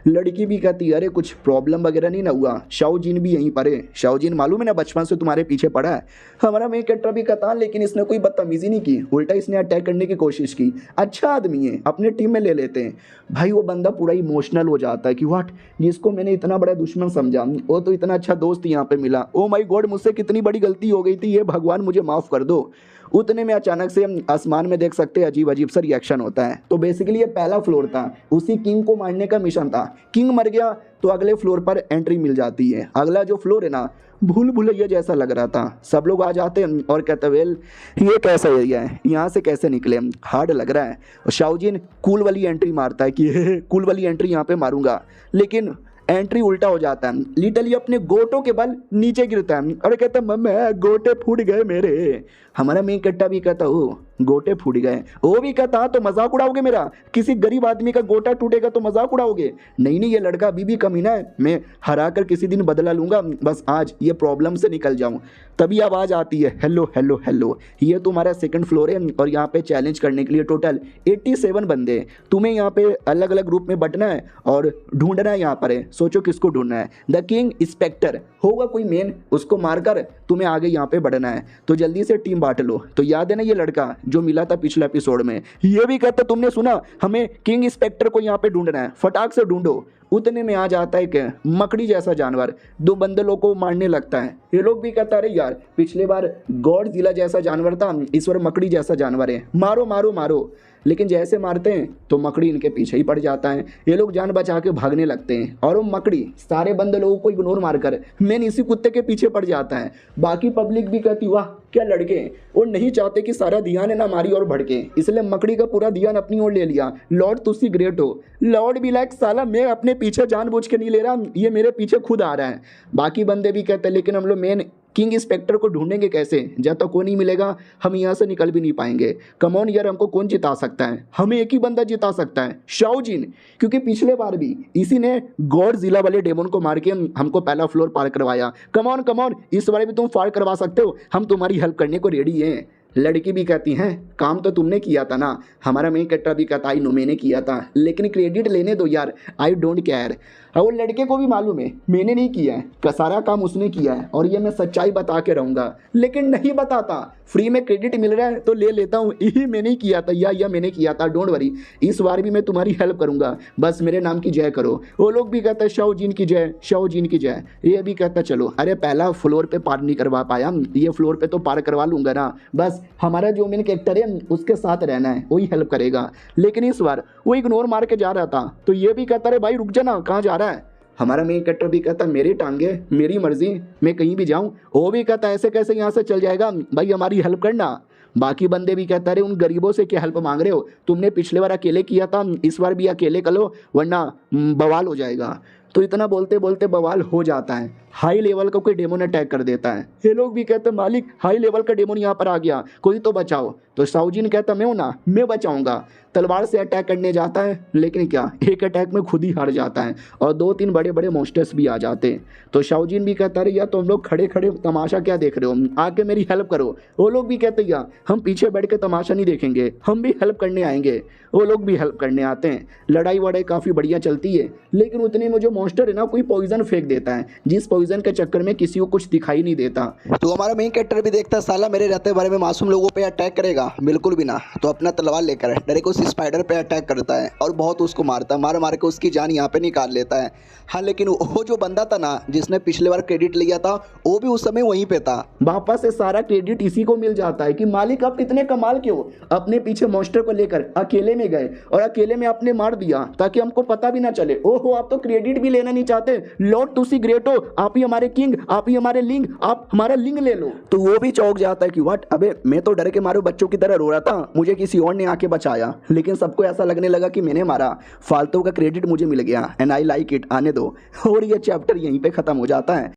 लड़की भी कहती अरे कुछ प्रॉब्लम वगैरह नहीं ना हुआ। शाओजिन भी यहीं पर है, शाओजिन मालूम है ना बचपन से तुम्हारे पीछे पड़ा है। हमारा मेन कैरेक्टर भी कहता लेकिन इसने कोई बदतमीजी नहीं की, उल्टा इसने अटैक करने की कोशिश की, अच्छा आदमी है, अपने टीम में ले लेते हैं। भाई वो बंदा पूरा इमोशनल हो जाता है कि व्हाट, जिसको मैंने इतना बड़ा दुश्मन समझा वो तो इतना अच्छा दोस्त यहाँ पे मिला, ओ माय गॉड मुझसे कितनी बड़ी गलती हो गई थी, ये भगवान मुझे माफ़ कर दो। उतने में अचानक से हम आसमान में देख सकते हैं अजीब अजीब सा रिएक्शन होता है। तो बेसिकली ये पहला फ्लोर था, उसी किंग को मारने का मिशन था। किंग मर गया तो अगले फ्लोर पर एंट्री मिल जाती है। अगला जो फ्लोर है ना, भूल भुलैया जैसा लग रहा था, सब लोग आ जाते हैं और कहते वेल ये कैसा एरिया है, यहाँ से कैसे निकले, हार्ड लग रहा है। और शाओजिन कूल वाली एंट्री मारता है कि कूल वाली एंट्री यहाँ पे मारूंगा, लेकिन एंट्री उल्टा हो जाता है, लिटरली अपने गोटों के बल नीचे गिरता है और कहता है मम्मा गोटे फूट गए मेरे। हमारा मेन कट्टा भी कहता हो गोटे फूट गए, वो भी कहता तो मजाक उड़ाओगे मेरा, किसी गरीब आदमी का गोटा टूटेगा तो मजाक उड़ाओगे। नहीं नहीं ये लड़का अभी भी कमीना है, मैं हरा कर किसी दिन बदला लूंगा, बस आज ये प्रॉब्लम से निकल जाऊं। तभी आवाज़ आती है हेलो हेलो हेलो, ये तुम्हारा सेकंड फ्लोर है और यहाँ पे चैलेंज करने के लिए टोटल 87 बंदे हैं। तुम्हें यहाँ पे अलग अलग ग्रुप में बंटना है और ढूंढना है, यहाँ पर है, सोचो किसको ढूंढना है। द किंग इंस्पेक्टर होगा कोई मेन, उसको मारकर तुम्हें आगे यहाँ पे बढ़ना है, तो जल्दी से टीम बांट लो। तो याद है ना ये लड़का जो मिला था पिछले एपिसोड में, ये भी कहता तुमने सुना हमें किंग इंस्पेक्टर को यहाँ पे ढूंढना है, फटाक से ढूंढो। उतने में आ जाता है कि मकड़ी जैसा जानवर दो बंदे लोग को मारने लगता है। ये लोग भी कहता अरे यार पिछले बार गॉडजिला जैसा जानवर था, इस बार मकड़ी जैसा जानवर है, मारो मारो मारो। लेकिन जैसे मारते हैं तो मकड़ी इनके पीछे ही पड़ जाता है, ये लोग जान बचा के भागने लगते हैं और वो मकड़ी सारे बंदे लोगों को इग्नोर मारकर मेन इसी कुत्ते के पीछे पड़ जाता है। बाकी पब्लिक भी कहती वाह क्या लड़के, वो नहीं चाहते कि सारा ध्यान है ना हमारी ओर भड़के, इसलिए मकड़ी का पूरा ध्यान अपनी ओर ले लिया। लॉर्ड तुसी ग्रेट हो। लॉर्ड भी लाइक साला मैं अपने पीछे जानबूझ के नहीं ले रहा, ये मेरे पीछे खुद आ रहा है। बाकी बंदे भी कहते हैं लेकिन हम लोग मेन किंग इंस्पेक्टर को ढूंढेंगे कैसे, जब तक कोई नहीं मिलेगा हम यहाँ से निकल भी नहीं पाएंगे। कमॉन यार हमको कौन जिता सकता है, हमें एक ही बंदा जिता सकता है, शाओजिन, क्योंकि पिछले बार भी इसी ने गॉडजिला वाले डेमन को मार के हमको पहला फ्लोर पार करवाया। कमॉन कमॉन इस बार भी तुम पार करवा सकते हो, हम तुम्हारी हेल्प करने को रेडी हैं। लड़की भी कहती हैं काम तो तुमने किया था ना। हमारा मेन कैरेक्टर भी कहता है नो मैंने किया था, लेकिन क्रेडिट लेने दो यार, आई डोंट केयर। और वो लड़के को भी मालूम है मैंने नहीं किया है, सारा काम उसने किया है और ये मैं सच्चाई बता के रहूँगा, लेकिन नहीं बताता। फ्री में क्रेडिट मिल रहा है तो ले लेता हूँ, यही मैंने ही किया था या मैंने किया था, डोंट वरी, इस बार भी मैं तुम्हारी हेल्प करूँगा, बस मेरे नाम की जय करो। वो लोग भी कहते हैं शाओजिन की जय, शाओजिन की जय। ये भी कहता चलो, अरे पहला फ्लोर पे पार नहीं करवा पाया, ये फ्लोर पे तो पार करवा लूँगा ना, बस हमारा जो मेन कैरेक्टर है उसके साथ रहना है, वही हेल्प करेगा। लेकिन इस बार वो इग्नोर मार के जा रहा था, तो ये भी कहता है भाई रुक जाना, कहाँ जा रहा है। हमारा मेन कैरेक्टर भी कहता मेरी टांगे मेरी मर्जी, मैं कहीं भी जाऊं। वो भी कहता ऐसे कैसे यहाँ से चल जाएगा, भाई हमारी हेल्प करना। बाकी बंदे भी कहता रहे उन गरीबों से क्या हेल्प मांग रहे हो, तुमने पिछले बार अकेले किया था, इस बार भी अकेले कर लो वरना बवाल हो जाएगा। तो इतना बोलते बोलते बवाल हो जाता है, हाई लेवल का कोई डेमन अटैक कर देता है। ये लोग भी कहते मालिक हाई लेवल का डेमन यहाँ पर आ गया, कोई तो बचाओ। तो शाओजिन कहता मैं हूँ ना, मैं बचाऊंगा। तलवार से अटैक करने जाता है, लेकिन क्या एक अटैक में खुद ही हार जाता है और 2-3 बड़े बड़े मॉन्स्टर्स भी आ जाते हैं। तो शाओजिन भी कहता रहे यार तुम लोग खड़े खड़े तमाशा क्या देख रहे हो, आके मेरी हेल्प करो। वो लोग भी कहते यार हम पीछे बैठ के तमाशा नहीं देखेंगे, हम भी हेल्प करने आएंगे। वो लोग भी हेल्प करने आते हैं। लड़ाई वड़ाई काफ़ी बढ़िया चलती है, लेकिन उतने में जो मॉन्स्टर है ना कोई पॉइजन फेंक देता है, जिस पॉइजन के चक्कर में किसी को कुछ दिखाई नहीं देता। तो हमारा मेन कैरेक्टर भी देखता है साला मेरे रहते बारे में मासूम लोगों पे अटैक करेगा, बिल्कुल भी ना। तो अपना तलवार लेकर डायरेक्ट उस स्पाइडर पे अटैक करता है और बहुत उसको मारता है, मार मार के उसकी जान यहाँ पे निकाल लेता है। हाँ लेकिन वो जो बंदा था ना जिसने पिछले बार क्रेडिट लिया था वो भी उस समय वहीं पे था। वापस से सारा क्रेडिट इसी को मिल जाता है कि मालिक आप इतने कमाल क्यों, अपने पीछे मॉन्स्टर को लेकर अकेले में गए और अकेले में आपने मार दिया ताकि हमको पता भी ना चले। ओहो आप तो क्रेडिट भी लेना नहीं चाहते, लॉर्ड तुसी ग्रेट हो, आप ही हमारे किंग, आप ही हमारे लिंग, आप हमारा लिंग ले लो। तो वो भी चौंक जाता है कि व्हाट, अबे मैं तो डर के मारे बच्चों की तरह रो रहा था, मुझे किसी और ने आके बचाया। लेकिन सबको ऐसा लगने लगा कि मैंने मारा, फालतू का क्रेडिट मुझे मिल गया एंड आई लाइक इट, आने दो। और ये चैप्टर यहीं पे खत्म हो जाता है।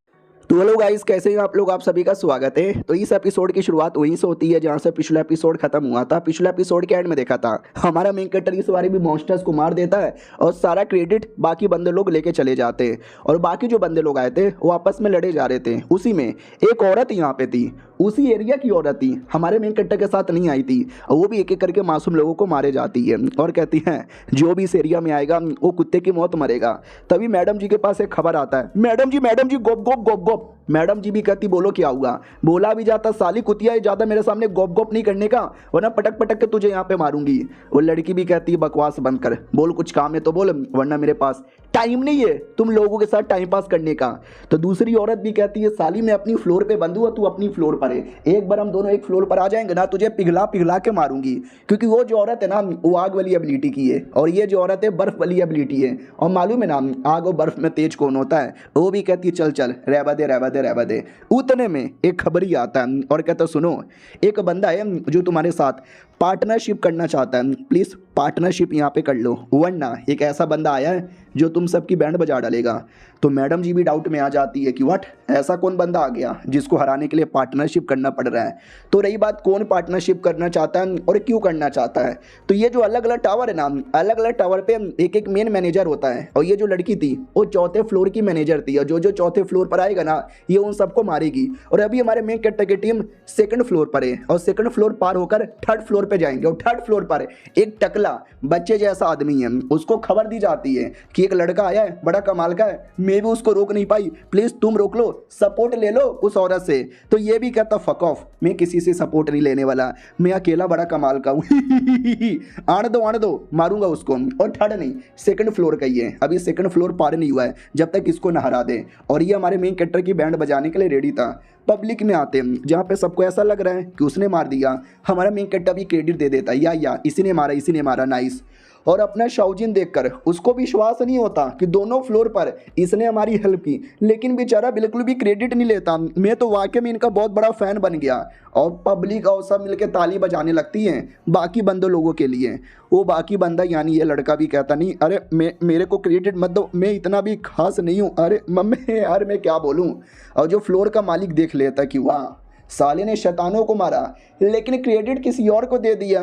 तो हेलो गाइस, कैसे हैं आप लोग, आप सभी का स्वागत है। तो इस एपिसोड की शुरुआत वहीं से होती है जहां से पिछला एपिसोड खत्म हुआ था। पिछला एपिसोड के एंड में देखा था हमारा मेन कैरेक्टर इस बारी भी मॉन्स्टर्स को मार देता है और सारा क्रेडिट बाकी बंदे लोग लेके चले जाते हैं। और बाकी जो बंदे लोग आए थे वो आपस में लड़े जा रहे थे। उसी में एक औरत यहाँ पे थी, उसी एरिया की औरत थी, हमारे मेन कैरेक्टर के साथ नहीं आई थी। वो भी एक एक करके मासूम लोगों को मारे जाती है और कहती है जो भी इस एरिया में आएगा वो कुत्ते की मौत मरेगा। तभी मैडम जी के पास एक खबर आता है, मैडम जी गोप गोप गोप गोप। मैडम जी भी कहती बोलो क्या हुआ, बोला भी जाता साली कुतिया ज़्यादा मेरे सामने गोप गोप नहीं करने का वरना पटक पटक के तुझे यहाँ पे मारूंगी। वो लड़की भी कहती है बकवास बंद कर, बोल कुछ काम है तो बोल वरना मेरे पास टाइम नहीं है तुम लोगों के साथ टाइम पास करने का। तो दूसरी औरत भी कहती है साली मैं अपनी फ्लोर पे बंद हुआ, तू अपनी फ्लोर पर है, एक बार हम दोनों एक फ्लोर पर आ जाएंगे ना तुझे पिघला पिघला के मारूंगी। क्योंकि वो जो औरत है ना वो आग वाली एबिलिटी की है और ये जो औरत है बर्फ वाली एबिलिटी है। और मालूम है ना आग और बर्फ में तेज कौन होता है, वो भी कहती है चल चल रहबा दे रहबा दे रहबा दे। उतने में एक खबरी आता है और कहता सुनो एक बंदा है जो तुम्हारे साथ पार्टनरशिप करना चाहता है, प्लीज़ पार्टनरशिप यहाँ पे कर लो वरना एक ऐसा बंदा आया है जो तुम सबकी बैंड बजा डालेगा। तो मैडम जी भी डाउट में आ जाती है कि व्हाट, ऐसा कौन बंदा आ गया जिसको हराने के लिए पार्टनरशिप करना पड़ रहा है। तो रही बात कौन पार्टनरशिप करना चाहता है और क्यों करना चाहता है, तो ये जो अलग अलग टावर है ना, अलग अलग टावर पे एक एक मेन मैनेजर होता है और ये जो लड़की थी वो चौथे फ्लोर की मैनेजर थी और जो जो चौथे फ्लोर पर आएगा ना ये उन सबको मारेगी। और अभी हमारे मेन कैरेक्टर की टीम सेकंड फ्लोर पर है और सेकंड फ्लोर पार होकर थर्ड फ्लोर पे जाएंगे। और थर्ड फ्लोर पर एक टकला बच्चे जैसा आदमी है, उसको खबर दी जाती है कि एक लड़का आया है बड़ा कमाल का है, मैं भी उसको रोक नहीं पाई, प्लीज तुम रोक लो, सपोर्ट ले लो उस औरत से। तो ये भी कहता फक ऑफ, मैं किसी से सपोर्ट नहीं लेने वाला, मैं अकेला बड़ा कमाल का हूँ आने दो मारूंगा उसको। और थर्ड नहीं सेकंड फ्लोर का ही है, अभी सेकंड फ्लोर पार नहीं हुआ है जब तक इसको न हरा दे। और ये हमारे मेन कैरेक्टर की बैंड बजाने के लिए रेडी था। पब्लिक में आते हैं जहाँ पे सबको ऐसा लग रहा है कि उसने मार दिया, हमारा मेन कैरेक्टर भी क्रेडिट दे देता है या इसी ने मारा नाइस। और अपना शाओजिन देखकर उसको विश्वास नहीं होता कि दोनों फ्लोर पर इसने हमारी हेल्प की, लेकिन बेचारा बिल्कुल भी क्रेडिट नहीं लेता। मैं तो वाकई में इनका बहुत बड़ा फ़ैन बन गया। और पब्लिक और सब मिलके ताली बजाने लगती हैं बाकी बंदों लोगों के लिए। वो बाकी बंदा यानी ये लड़का भी कहता नहीं अरे मेरे को क्रेडिट मत दो, मैं इतना भी खास नहीं हूँ, अरे मम्मी यार मैं क्या बोलूँ। और जो फ्लोर का मालिक देख लेता कि वाह साले ने शैतानों को मारा लेकिन क्रेडिट किसी और को दे दिया,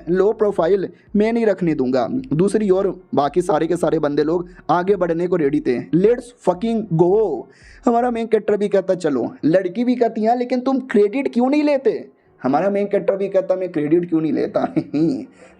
लो प्रोफाइल, मैं नहीं रखने दूंगा। दूसरी ओर बाकी सारे के सारे बंदे लोग आगे बढ़ने को रेडी थे, लेट्स फकिंग गो। हमारा मेन कैरेक्टर भी कहता चलो, लड़की भी कहती है लेकिन तुम क्रेडिट क्यों नहीं लेते। हमारा मेन कैरेक्टर भी कहता मैं क्रेडिट क्यों नहीं लेता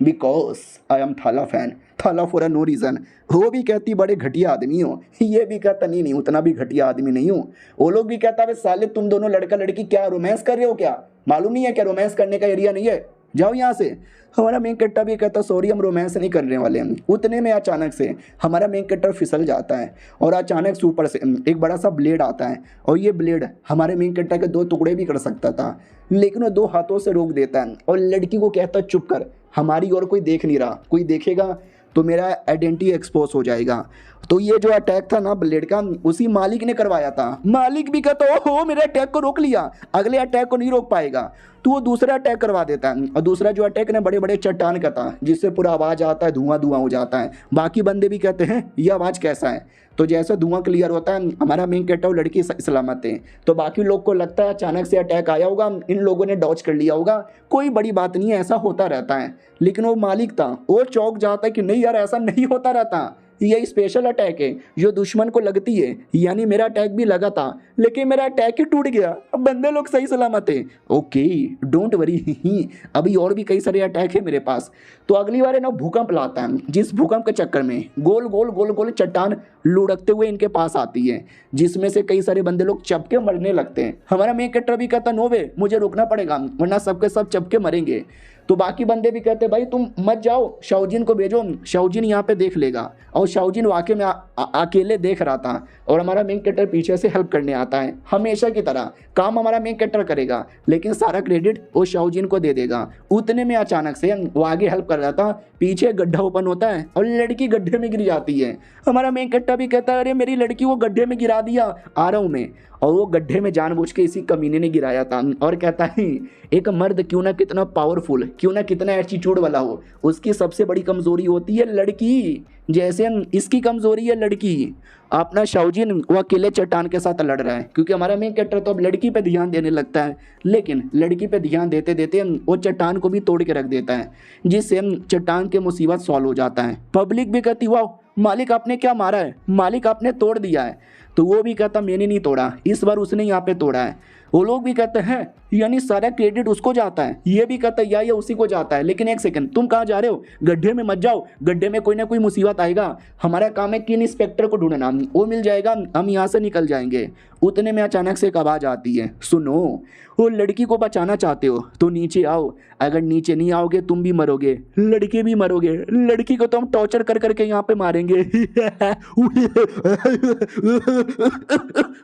बिकॉज आई एम थाला फैन, थाला फॉर अ नो रीज़न। वो भी कहती बड़े घटिया आदमी हो, ये भी कहता नहीं उतना भी घटिया आदमी नहीं हूँ। वो लोग भी कहता है साले तुम दोनों लड़का लड़की क्या रोमांस कर रहे हो, क्या मालूम नहीं है क्या रोमांस करने का एरिया नहीं है, जाओ यहाँ से। हमारा मेन कैरेक्टर भी कहता सॉरी हम रोमांस नहीं करने वाले हैं। उतने में अचानक से हमारा मेन कैरेक्टर फिसल जाता है और अचानक से ऊपर से एक बड़ा सा ब्लेड आता है और ये ब्लेड हमारे मेन कैरेक्टर के 2 टुकड़े भी कर सकता था, लेकिन वो 2 हाथों से रोक देता है और लड़की को कहता चुप कर, हमारी और कोई देख नहीं रहा, कोई देखेगा तो मेरा आइडेंटिटी एक्सपोज हो जाएगा। तो ये जो अटैक था ना ब्लेड का उसी मालिक ने करवाया था। मालिक भी कहता ओहो मेरे अटैक को रोक लिया, अगले अटैक को नहीं रोक पाएगा, तो वो दूसरा अटैक करवा देता है। और दूसरा जो अटैक ने बड़े बड़े चट्टान का था जिससे पूरा आवाज़ आता है, धुआं धुआं हो जाता है। बाकी बंदे भी कहते हैं ये आवाज़ कैसा है, तो जैसे धुआं क्लियर होता है हमारा मेन कैरेक्टर लड़की सलामत है। तो बाकी लोग को लगता है अचानक से अटैक आया होगा, इन लोगों ने डॉज कर लिया होगा, कोई बड़ी बात नहीं है, ऐसा होता रहता है। लेकिन वो मालिक था वो चौंक जाता है कि नहीं यार ऐसा नहीं होता रहता, ये स्पेशल अटैक है जो दुश्मन को लगती है, यानी मेरा अटैक भी लगा था लेकिन मेरा अटैक ही टूट गया, अब बंदे लोग सही सलामत है। ओके डोंट वरी, अभी और भी कई सारे अटैक है मेरे पास। तो अगली बार है ना भूकंप लाता है, जिस भूकंप के चक्कर में गोल गोल गोल गोल चट्टान लुढ़कते हुए इनके पास आती है, जिसमें से कई सारे बंदे लोग चपके मरने लगते हैं। हमारा मेन कैरेक्टर भी कहता नो वे, मुझे रुकना पड़ेगा वरना सबके सब चपके मरेंगे। तो बाकी बंदे भी कहते भाई तुम मत जाओ, शाओजिन को भेजो, शाओजिन यहाँ पे देख लेगा। और शाओजिन वाकई में अकेले देख रहा था और हमारा मेन कैरेक्टर पीछे से हेल्प करने आता है, हमेशा की तरह काम हमारा मेन कैरेक्टर करेगा लेकिन सारा क्रेडिट वो शाओजिन को दे देगा। उतने में अचानक से वो आगे हेल्प कर रहा था, पीछे गड्ढा ओपन होता है और लड़की गड्ढे में गिर जाती है। हमारा मेन कैरेक्टर भी कहता है अरे मेरी लड़की वो गड्ढे में गिरा दिया, आ रहा हूँ मैं। और वो गड्ढे में जानबूझ के इसी कमीने ने गिराया था। और कहता है एक मर्द क्यों ना कितना पावरफुल, क्यों ना कितना एटीट्यूड वाला हो, उसकी सबसे बड़ी कमजोरी होती है लड़की। जैसे इसकी कमजोरी है लड़की। अपना शाओजिन वो अकेले चट्टान के साथ लड़ रहा है क्योंकि हमारा मेन कैरेक्टर तो अब लड़की पे ध्यान देने लगता है, लेकिन लड़की पे ध्यान देते देते वो चट्टान को भी तोड़ के रख देता है, जिससे चट्टान के मुसीबत सॉल्व हो जाता है। पब्लिक भी कहती वाह मालिक आपने क्या मारा है, मालिक आपने तोड़ दिया है। तो वो भी कहता मैंने नहीं तोड़ा, इस बार उसने यहाँ पे तोड़ा है। वो लोग भी कहते हैं यानी सारा क्रेडिट उसको जाता है, ये भी कहता है या ये उसी को जाता है। लेकिन एक सेकंड, तुम कहाँ जा रहे हो? गड्ढे में मत जाओ, गड्ढे में कोई ना कोई मुसीबत आएगा, हमारा काम है किन इंस्पेक्टर को ढूंढना, वो मिल जाएगा, हम यहाँ से निकल जाएंगे। उतने में अचानक से एक आवाज़ आती है, सुनो वो लड़की को बचाना चाहते हो तो नीचे आओ, अगर नीचे नहीं आओगे तुम भी मरोगे, लड़के भी मरोगे, लड़की को तो हम टॉर्चर कर करके यहाँ पे मारेंगे।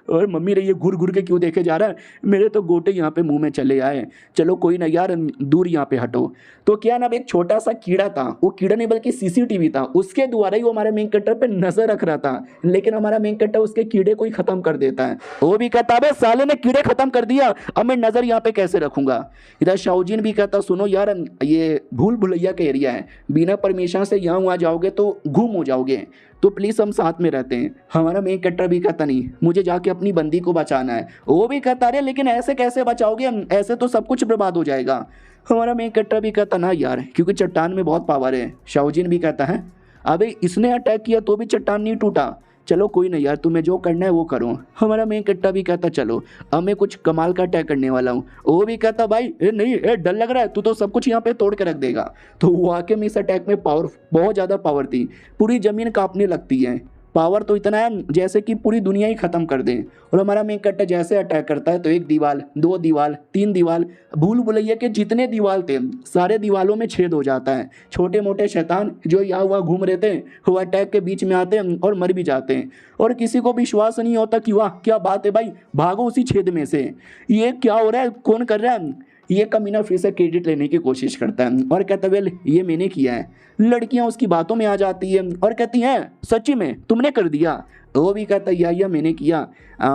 और मम्मी रे ये घूर घूर के क्यों देखे जा रहा है, मेरे तो गोटे यहाँ पे मुंह में चले आए। चलो कोई ना यार, दूर यहाँ पे हटो। तो क्या ना एक छोटा सा कीड़ा था, वो कीड़ा नहीं बल्कि सीसीटीवी था, उसके द्वारा ही वो हमारे मेन कैरेक्टर पे नजर रख रहा था। लेकिन हमारा मेन कैरेक्टर उसके कीड़े को ही खत्म कर देता है। वो भी कहता है साले ने कीड़े खत्म कर दिया, अब मैं नजर यहाँ पे कैसे रखूंगा। इधर शाओजिन भी कहता सुनो यार ये भूल भुलैया का एरिया है, बिना परमिशन से यहाँ वहाँ जाओगे तो गुम हो जाओगे, तो प्लीज हम साथ में रहते हैं। हमारा मेन कैरेक्टर भी कहता नहीं मुझे जाके अपनी बंदी को बचाना है। वो भी कहता अरे लेकिन ऐसे कैसे बचाओगे, हम ऐसे तो सब कुछ बर्बाद हो जाएगा। हमारा मेन कैरेक्टर भी कहता ना यार क्योंकि चट्टान में बहुत पावर है। शाओजिन भी कहता है अबे इसने अटैक किया तो भी चट्टान नहीं टूटा, चलो कोई नहीं यार तुम्हें जो करना है वो करो। हमारा मेन कैरेक्टर भी कहता चलो अब मैं कुछ कमाल का अटैक करने वाला हूँ। वो भी कहता भाई नहीं डर लग रहा है, तू तो सब कुछ यहाँ पे तोड़ के रख देगा। तो वाकई में इस अटैक में पावर बहुत ज़्यादा पावर थी, पूरी ज़मीन कांपने लगती है। पावर तो इतना है जैसे कि पूरी दुनिया ही खत्म कर दें। और हमारा मेन कैरेक्टर जैसे अटैक करता है तो एक दीवार, दो दीवार, तीन दीवार, भूल भुलैया के जितने दीवार थे सारे दीवारों में छेद हो जाता है। छोटे मोटे शैतान जो यहाँ वहाँ घूम रहे थे वो अटैक के बीच में आते हैं और मर भी जाते हैं। और किसी को विश्वास नहीं होता कि वाह क्या बात है भाई, भागो उसी छेद में से, ये क्या हो रहा है, कौन कर रहा है। ये कमीना फिर से क्रेडिट लेने की कोशिश करता है और कहता वेल ये मैंने किया है। लड़कियां उसकी बातों में आ जाती है और कहती हैं सच्ची में तुमने कर दिया। वो भी कहता या मैंने किया,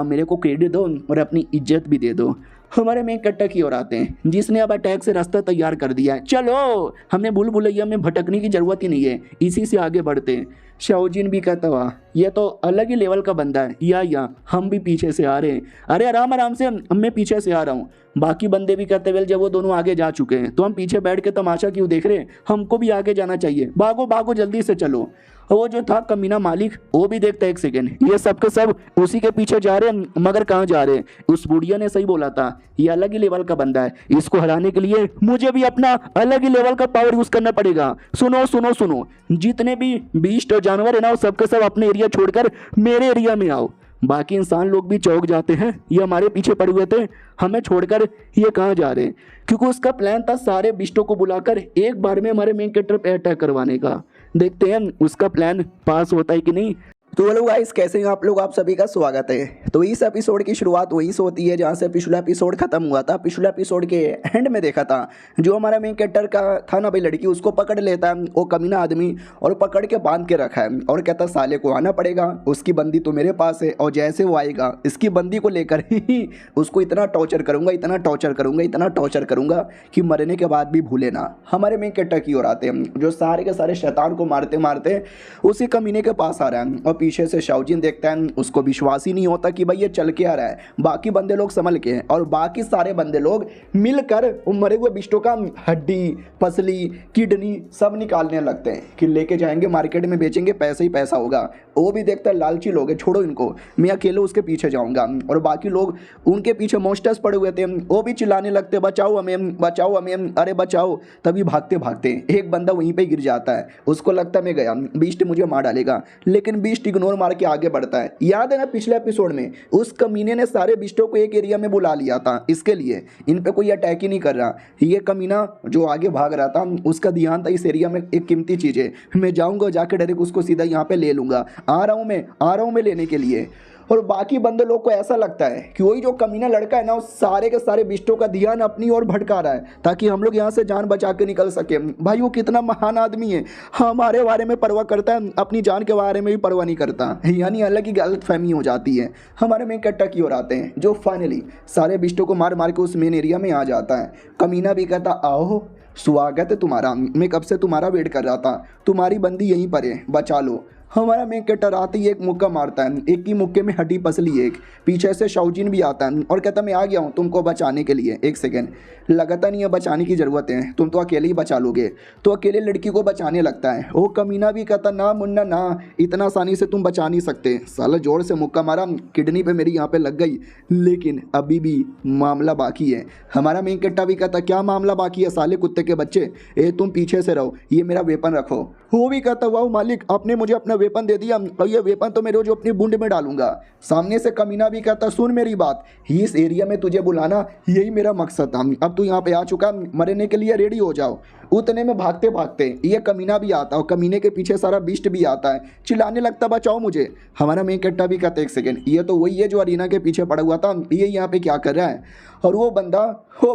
मेरे को क्रेडिट दो और अपनी इज्जत भी दे दो। हमारे मेन कैरेक्टर की ओर आते हैं जिसने अब अटैक से रास्ता तैयार कर दिया है। चलो हमने भूल भुलैया में भटकने की जरूरत ही नहीं है, इसी से आगे बढ़ते हैं। शाओजिन भी कहता हुआ ये तो अलग ही लेवल का बंदा है, या हम भी पीछे से आ रहे हैं। अरे आराम आराम से, मैं पीछे से आ रहा हूँ। बाकी बंदे भी कहते वेल जब वो दोनों आगे जा चुके हैं तो हम पीछे बैठ के तमाशा क्यों देख रहे हैं, हमको भी आगे जाना चाहिए, भागो भागो जल्दी से चलो। वो जो था कमीना मालिक वो भी देखता है एक सेकेंड, ये सब के सब उसी के पीछे जा रहे हैं मगर कहाँ जा रहे हैं। उस बुढ़िया ने सही बोला था, ये अलग ही लेवल का बंदा है, इसको हराने के लिए मुझे भी अपना अलग ही लेवल का पावर यूज करना पड़ेगा। सुनो सुनो सुनो, जितने भी बीस्ट और जानवर है ना वो सबके सब अपने एरिया छोड़कर मेरे एरिया में आओ। बाकी इंसान लोग भी चौंक जाते हैं, ये हमारे पीछे पड़े हुए थे, हमें छोड़कर ये कहाँ जा रहे हैं। क्योंकि उसका प्लान था सारे बिस्टों को बुलाकर एक बार में हमारे मेन कैरेक्टर पे अटैक करवाने का। देखते हैं उसका प्लान पास होता है कि नहीं। तो हेलो गाइस, कैसे हैं आप लोग, आप सभी का स्वागत है। तो इस एपिसोड की शुरुआत वहीं से होती है जहाँ से पिछला एपिसोड खत्म हुआ था। पिछले एपिसोड के एंड में देखा था जो हमारा मेन कैरेक्टर का था ना भाई, लड़की उसको पकड़ लेता है वो कमीना आदमी और पकड़ के बांध के रखा है और कहता साले को आना पड़ेगा, उसकी बंदी तो मेरे पास है और जैसे वो आएगा इसकी बंदी को लेकर ही उसको इतना टॉर्चर करूंगा, इतना टॉर्चर करूंगा, इतना टॉर्चर करूंगा कि मरने के बाद भी भूले ना। हमारे मेन कैरेक्टर की ओर आते हैं जो सारे के सारे शैतान को मारते मारते उसी कमीने के पास आ रहा है और पीछे से शाओजिन देखता है, उसको विश्वास ही नहीं होता कि भाई ये चल के आ रहा है। बाकी बंदे लोग संभल के हैं और बाकी सारे बंदे लोग मिलकर मरे हुए बिष्टों का हड्डी, पसली, किडनी सब निकालने लगते हैं कि लेके जाएंगे मार्केट में बेचेंगे, पैसा ही पैसा होगा। वो भी देखता है लालची लोग है, छोड़ो इनको, मैं अकेले उसके पीछे जाऊंगा। और बाकी लोग उनके पीछे मोस्टर्स पड़े हुए थे, वो भी चिल्लाने लगते बचाओ हमें, बचाओ हमें, अरे बचाओ। तभी भागते भागते एक बंदा वहीं पे गिर जाता है, उसको लगता है मैं गया, बीस्ट मुझे मार डालेगा, लेकिन बीस्ट इग्नोर मार के आगे बढ़ता है। याद है ना पिछले एपिसोड में उस कमीने ने सारे बिस्टों को एक एरिया में बुला लिया था, इसके लिए इन पे कोई अटैक ही नहीं कर रहा। ये कमीना जो आगे भाग रहा था उसका ध्यान था इस एरिया में एक कीमती चीज़ है, मैं जाऊंगा जाके डायरेक्ट उसको सीधा यहाँ पे ले लूंगा, आ रहा हूँ मैं लेने के लिए। और बाकी बंदे लोग को ऐसा लगता है कि वही जो कमीना लड़का है ना, उस सारे के सारे बिस्टों का ध्यान अपनी ओर भटका रहा है ताकि हम लोग यहाँ से जान बचा के निकल सके। भाई वो कितना महान आदमी है, हमारे बारे में परवाह करता है, अपनी जान के बारे में भी परवाह नहीं करता। यानी अलग ही गलत फहमी हो जाती है। हमारे मेन कट्टा की ओर आते हैं जो फाइनली सारे बिस्टों को मार मार के उस मेन एरिया में आ जाता है। कमीना भी कहता आओ स्वागत है तुम्हारा, मैं कब से तुम्हारा वेट कर रहा था, तुम्हारी बंदी यहीं पर है, बचा लो। हमारा मेन कैरेक्टर आते ही एक मुक्का मारता है, एक ही मुक्के में हड्डी पसली एक। पीछे से शाओजिन भी आता है और कहता मैं आ गया हूँ तुमको बचाने के लिए, एक सेकेंड लगता नहीं है बचाने की ज़रूरत है, तुम तो अकेले ही बचा लोगे। तो अकेले लड़की को बचाने लगता है। वो कमीना भी कहता ना मुन्ना ना, इतना आसानी से तुम बचा नहीं सकते। साला जोर से मुक्का मारा, किडनी पे मेरी यहाँ पे लग गई, लेकिन अभी भी मामला बाकी है। हमारा मेन कैरेक्टर भी कहता क्या मामला बाकी है साले कुत्ते के बच्चे, ए तुम पीछे से रहो, ये मेरा वेपन रखो। वो भी कहता वाह मालिक आपने मुझे अपना वेपन दे दिया, और ये वेपन तो मैं रोज अपनी बूंद में डालूंगा। सामने से कमीना भी कहता सुन मेरी बात, इस एरिया में तुझे बुलाना यही मेरा मकसद था, अब तू यहाँ पे आ चुका, मरने के लिए रेडी हो जाओ। उतने में भागते भागते ये कमीना भी आता है और कमीने के पीछे सारा बिस्ट भी आता है, चिल्लाने लगता बचाओ मुझे। हमारा मेन कैरेक्टर भी कहता एक सेकेंड, ये तो वही है जो अरीना के पीछे पड़ा हुआ था, ये यहाँ पे क्या कर रहा है। और वो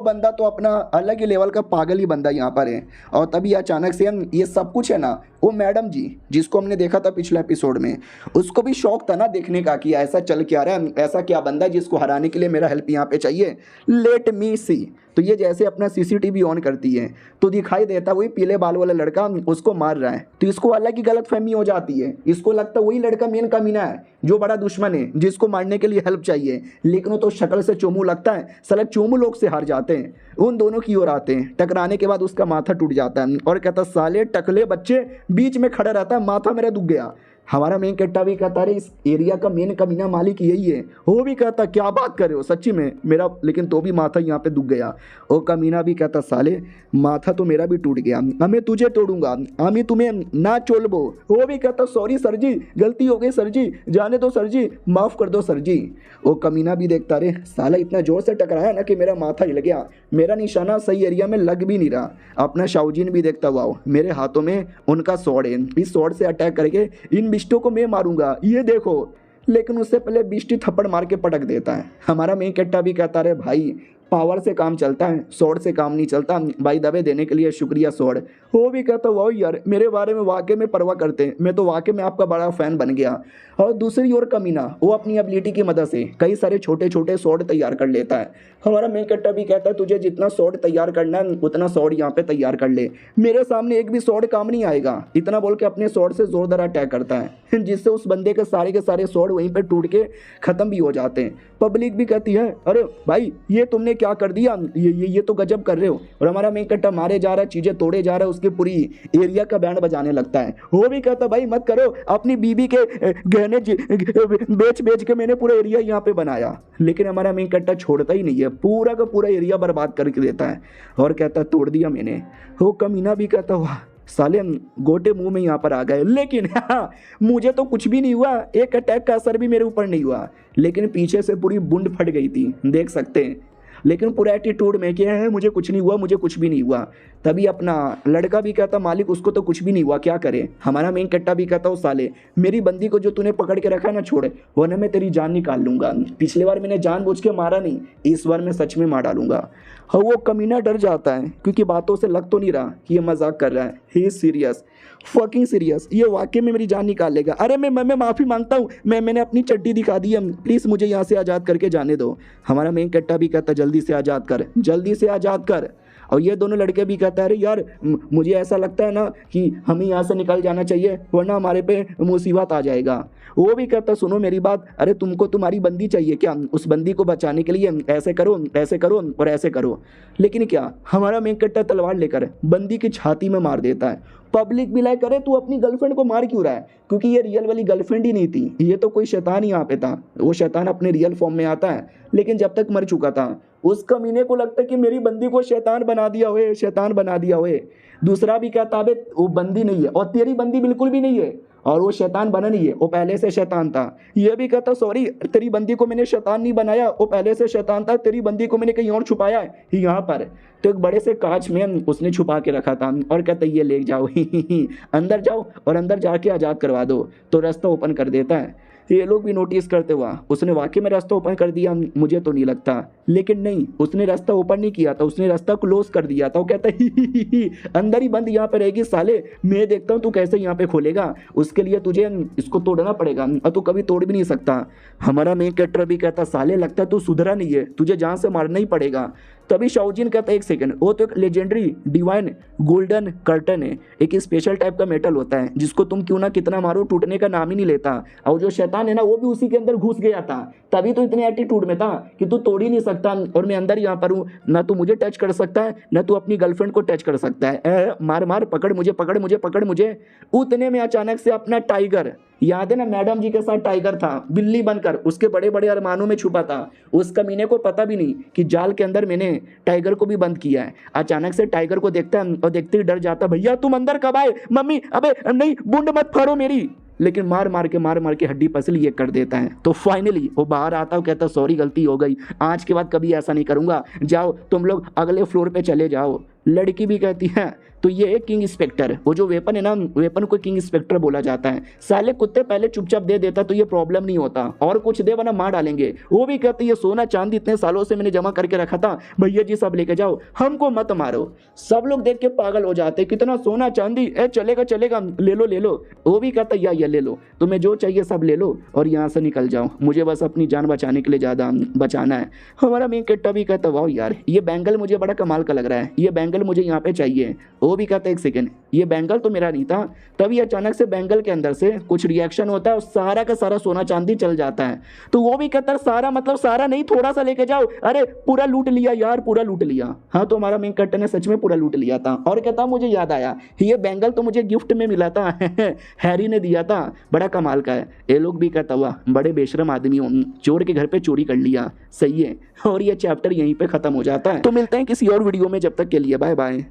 बंदा तो अपना अलग ही लेवल का पागल ही बंदा यहाँ पर है। और तभी अचानक से हम ये सब कुछ है ना, वो मैडम जी जिसको हमने देखा था पिछले एपिसोड में, उसको भी शौक था ना देखने का कि ऐसा चल क्या रहा है, ऐसा क्या बंदा है जिसको हराने के लिए मेरा हेल्प यहाँ पे चाहिए, लेट मी सी। तो ये जैसे अपना सीसीटीवी ऑन करती है तो दिखाई देता वही पीले बाल वाला लड़का उसको मार रहा है। तो इसको अलग ही गलत फहमी हो जाती है, इसको लगता है वही लड़का मेन कमीना है जो बड़ा दुश्मन है जिसको मारने के लिए हेल्प चाहिए, लेकिन वो तो शक्ल से चोमू लगता है। साला चोमू लोग से हार जाते हैं, उन दोनों की ओर आते हैं। टकराने के बाद उसका माथा टूट जाता है और कहता साले टकले बच्चे, बीच में खड़ा रहता है, माथा मेरा दुख गया। हमारा मेन कैरेक्टर भी कहता है इस एरिया का मेन कमीना मालिक यही है। वो भी कहता क्या बात कर रहे हो सच्ची में मेरा, लेकिन तो भी माथा यहाँ पे दुख गया। और कमीना भी कहता साले माथा तो मेरा भी टूट गया, हमें तुझे तोड़ूंगा, हमें तुम्हें ना चोलबो। वो भी कहता सॉरी सर जी, गलती हो गई सर जी, जाने दो सर जी, माफ़ कर दो सर जी। वो कमीना भी देखता रे साला इतना जोर से टकराया ना कि मेरा माथा हिल गया, मेरा निशाना सही एरिया में लग भी नहीं रहा। अपना शाओजिन भी देखता वाओ मेरे हाथों में उनका स्वॉर्ड है, इस स्वॉर्ड से अटैक करके इन बिस्टों को मैं मारूंगा, ये देखो। लेकिन उससे पहले बिस्टी थप्पड़ मार के पटक देता है। हमारा मेन कैरेक्टर भी कहता रहे भाई पावर से काम चलता है, स्वॉर्ड से काम नहीं चलता, भाई दबे देने के लिए शुक्रिया स्वॉर्ड। वो भी कहता वाह यार मेरे बारे में वाकई में परवाह करते हैं, मैं तो वाकई में आपका बड़ा फैन बन गया। और दूसरी ओर कमीना वो अपनी एबिलिटी की मदद से कई सारे छोटे छोटे स्वॉर्ड तैयार कर लेता है। हमारा मेन कैरेक्टर भी कहता है तुझे जितना स्वॉर्ड तैयार करना है उतना स्वॉर्ड यहाँ पे तैयार कर ले, मेरे सामने एक भी स्वॉर्ड काम नहीं आएगा। इतना बोल के अपने स्वॉर्ड से जोरदार अटैक करता है जिससे उस बंदे के सारे स्वॉर्ड वहीं पे टूट के खत्म भी हो जाते हैं। पब्लिक भी कहती है अरे भाई ये तुमने क्या कर दिया, ये तो गजब कर रहे हो। और हमारा मेन कैरेक्टर मारे जा रहा है, चीजें तोड़े जा रहा है, उसकी पूरी एरिया का बैंड बजाने लगता है। वो भी कहता भाई मत करो, अपनी बीबी के गहने बेच के मैंने पूरा एरिया यहाँ पे बनाया। लेकिन हमारा मेन कैरेक्टर छोड़ता ही नहीं है, पूरा का पूरा एरिया बर्बाद करके देता है और कहता तोड़ दिया मैंने। वो कमीना भी कहता वाह साले गोटे मुंह में यहाँ पर आ गए, लेकिन हाँ मुझे तो कुछ भी नहीं हुआ, एक अटैक का असर भी मेरे ऊपर नहीं हुआ, लेकिन पीछे से पूरी बूंद फट गई थी देख सकते हैं। लेकिन पूरा एटीट्यूड में क्या है मुझे कुछ नहीं हुआ, मुझे कुछ भी नहीं हुआ। तभी अपना लड़का भी कहता मालिक उसको तो कुछ भी नहीं हुआ क्या करे। हमारा मेन कैरेक्टर भी कहता साले मेरी बंदी को जो तूने पकड़ के रखा है ना छोड़, वरना मैं तेरी जान निकाल लूंगा। पिछले बार मैंने जानबूझ के मारा नहीं, इस बार मैं सच में मार डालूंगा। और वो कमीना डर जाता है क्योंकि बातों से लग तो नहीं रहा कि ये मजाक कर रहा है, he is serious, fucking serious, ये वाकई में मेरी जान निकाल लेगा। अरे मैं माफ़ी मांगता हूँ, मैंने अपनी चड्डी दिखा दी है, प्लीज़ मुझे यहाँ से आज़ाद करके जाने दो। हमारा मेन कैरेक्टर भी कहता जल्दी से आज़ाद कर, जल्दी से आज़ाद कर। और ये दोनों लड़के भी कहते हैं अरे यार मुझे ऐसा लगता है ना कि हमें यहाँ से निकल जाना चाहिए वरना हमारे पे मुसीबत आ जाएगा। वो भी कहता सुनो मेरी बात, अरे तुमको तुम्हारी बंदी चाहिए क्या, उस बंदी को बचाने के लिए ऐसे करो ऐसे करो और ऐसे करो। लेकिन क्या हमारा मेन कैरेक्टर तलवार लेकर बंदी की छाती में मार देता है। पब्लिक भी लाइक करे तू अपनी गर्लफ्रेंड को मार क्यों रहा है, क्योंकि ये रियल वाली गर्लफ्रेंड ही नहीं थी, ये तो कोई शैतान ही यहाँ पे था। वो शैतान अपने रियल फॉर्म में आता है लेकिन जब तक मर चुका था उस कमीने को लगता है कि मेरी बंदी को शैतान बना दिया हुए, शैतान बना दिया हुए। दूसरा भी कहता है वो बंदी नहीं है और तेरी बंदी बिल्कुल भी नहीं है और वो शैतान बना नहीं है, वो पहले से शैतान था। ये भी कहता सॉरी तेरी बंदी को मैंने शैतान नहीं बनाया, वो पहले से शैतान था, तेरी बंदी को मैंने कहीं और छुपाया है यहाँ पर। तो एक बड़े से कांच में उसने छुपा के रखा था और कहता ये ले जाओ अंदर जाओ और अंदर जाके आज़ाद करवा दो। तो रास्ता ओपन कर देता है। ये लोग भी नोटिस करते हुआ उसने वाकई में रास्ता ओपन कर दिया, मुझे तो नहीं लगता। लेकिन नहीं, उसने रास्ता ओपन नहीं किया था, उसने रास्ता क्लोज कर दिया था। वो कहता ही अंदर ही बंद यहाँ पे रहेगी साले, मैं देखता हूँ तू कैसे यहाँ पे खोलेगा, उसके लिए तुझे इसको तोड़ना पड़ेगा और तू कभी तोड़ भी नहीं सकता। हमारा मेन कैरेक्टर भी कहता साले लगता है तू सुधरा नहीं है, तुझे जान से मारना ही पड़ेगा। तभी शाओजिन कहता है एक सेकंड, वो तो एक लेजेंडरी डिवाइन गोल्डन कर्टन है, एक स्पेशल टाइप का मेटल होता है जिसको तुम क्यों ना कितना मारो टूटने का नाम ही नहीं लेता। और जो शैतान है ना वो भी उसी के अंदर घुस गया था, तभी तो इतने एटीट्यूड में था कि तू तोड़ ही नहीं सकता और मैं अंदर यहाँ पर हूँ, ना तू मुझे टच कर सकता है ना तू अपनी गर्लफ्रेंड को टच कर सकता है। मार मार पकड़ मुझे पकड़ मुझे पकड़ मुझे। उतने में अचानक से अपना टाइगर, याद है ना मैडम जी के साथ टाइगर था बिल्ली बनकर, उसके बड़े बड़े अरमानों में छुपा था। उस कमीने को पता भी नहीं कि जाल के अंदर मैंने टाइगर को भी बंद किया है। अचानक से टाइगर को देखता है और देखते ही डर जाता, भैया तुम अंदर कब आए, मम्मी अबे नहीं बूंद मत फाड़ो मेरी। लेकिन मार मार के हड्डी पसली ये कर देता है। तो फाइनली वो बाहर आता है, कहता सॉरी गलती हो गई, आज के बाद कभी ऐसा नहीं करूंगा, जाओ तुम लोग अगले फ्लोर पे चले जाओ। लड़की भी कहती है तो ये है किंग इंस्पेक्टर, वो जो वेपन है ना वेपन को किंग इंस्पेक्टर बोला जाता है। साले कुत्ते पहले चुपचाप दे देता तो ये प्रॉब्लम नहीं होता, और कुछ दे वरना मार डालेंगे। वो भी कहती है सोना चांदी इतने सालों से मैंने जमा करके रखा था, भैया जी सब लेके जाओ, हमको मत मारो। सब लोग देख के पागल हो जाते, कितना सोना चांदी, चलेगा चलेगा ले लो ले लो। वो भी कहता या ले लो, तुम्हें जो चाहिए सब ले लो और यहाँ से निकल जाओ, मुझे बस अपनी जान बचाने के लिए ज़्यादा बचाना है। हमारा मेन कैरेक्टर भी कहता वाह यार ये बैंगल मुझे बड़ा कमाल का लग रहा है, ये बैंगल मुझे यहाँ पे चाहिए। वो भी कहता है एक सेकेंड ये बैंगल तो मेरा नहीं था। तभी अचानक से बैंगल के अंदर से कुछ रिएक्शन होता है और सारा का सारा सोना चांदी चल जाता है। तो वो भी कहता है सारा मतलब सारा नहीं, थोड़ा सा लेके जाओ। अरे पूरा लूट लिया यार, पूरा लूट लिया। हाँ तो हमारा मेन कैरेक्टर ने सच में पूरा लूट लिया था। और कहता मुझे याद आया ये बैंगल तो मुझे गिफ्ट में मिला था हैरी ने दिया था, बड़ा कमाल का है। ये लोग भी कहता हुआ बड़े बेशरम आदमी हो, चोर के घर पे चोरी कर लिया, सही है। और ये चैप्टर यहीं पे खत्म हो जाता है। तो मिलते हैं किसी और वीडियो में, जब तक के लिए बाय बाय।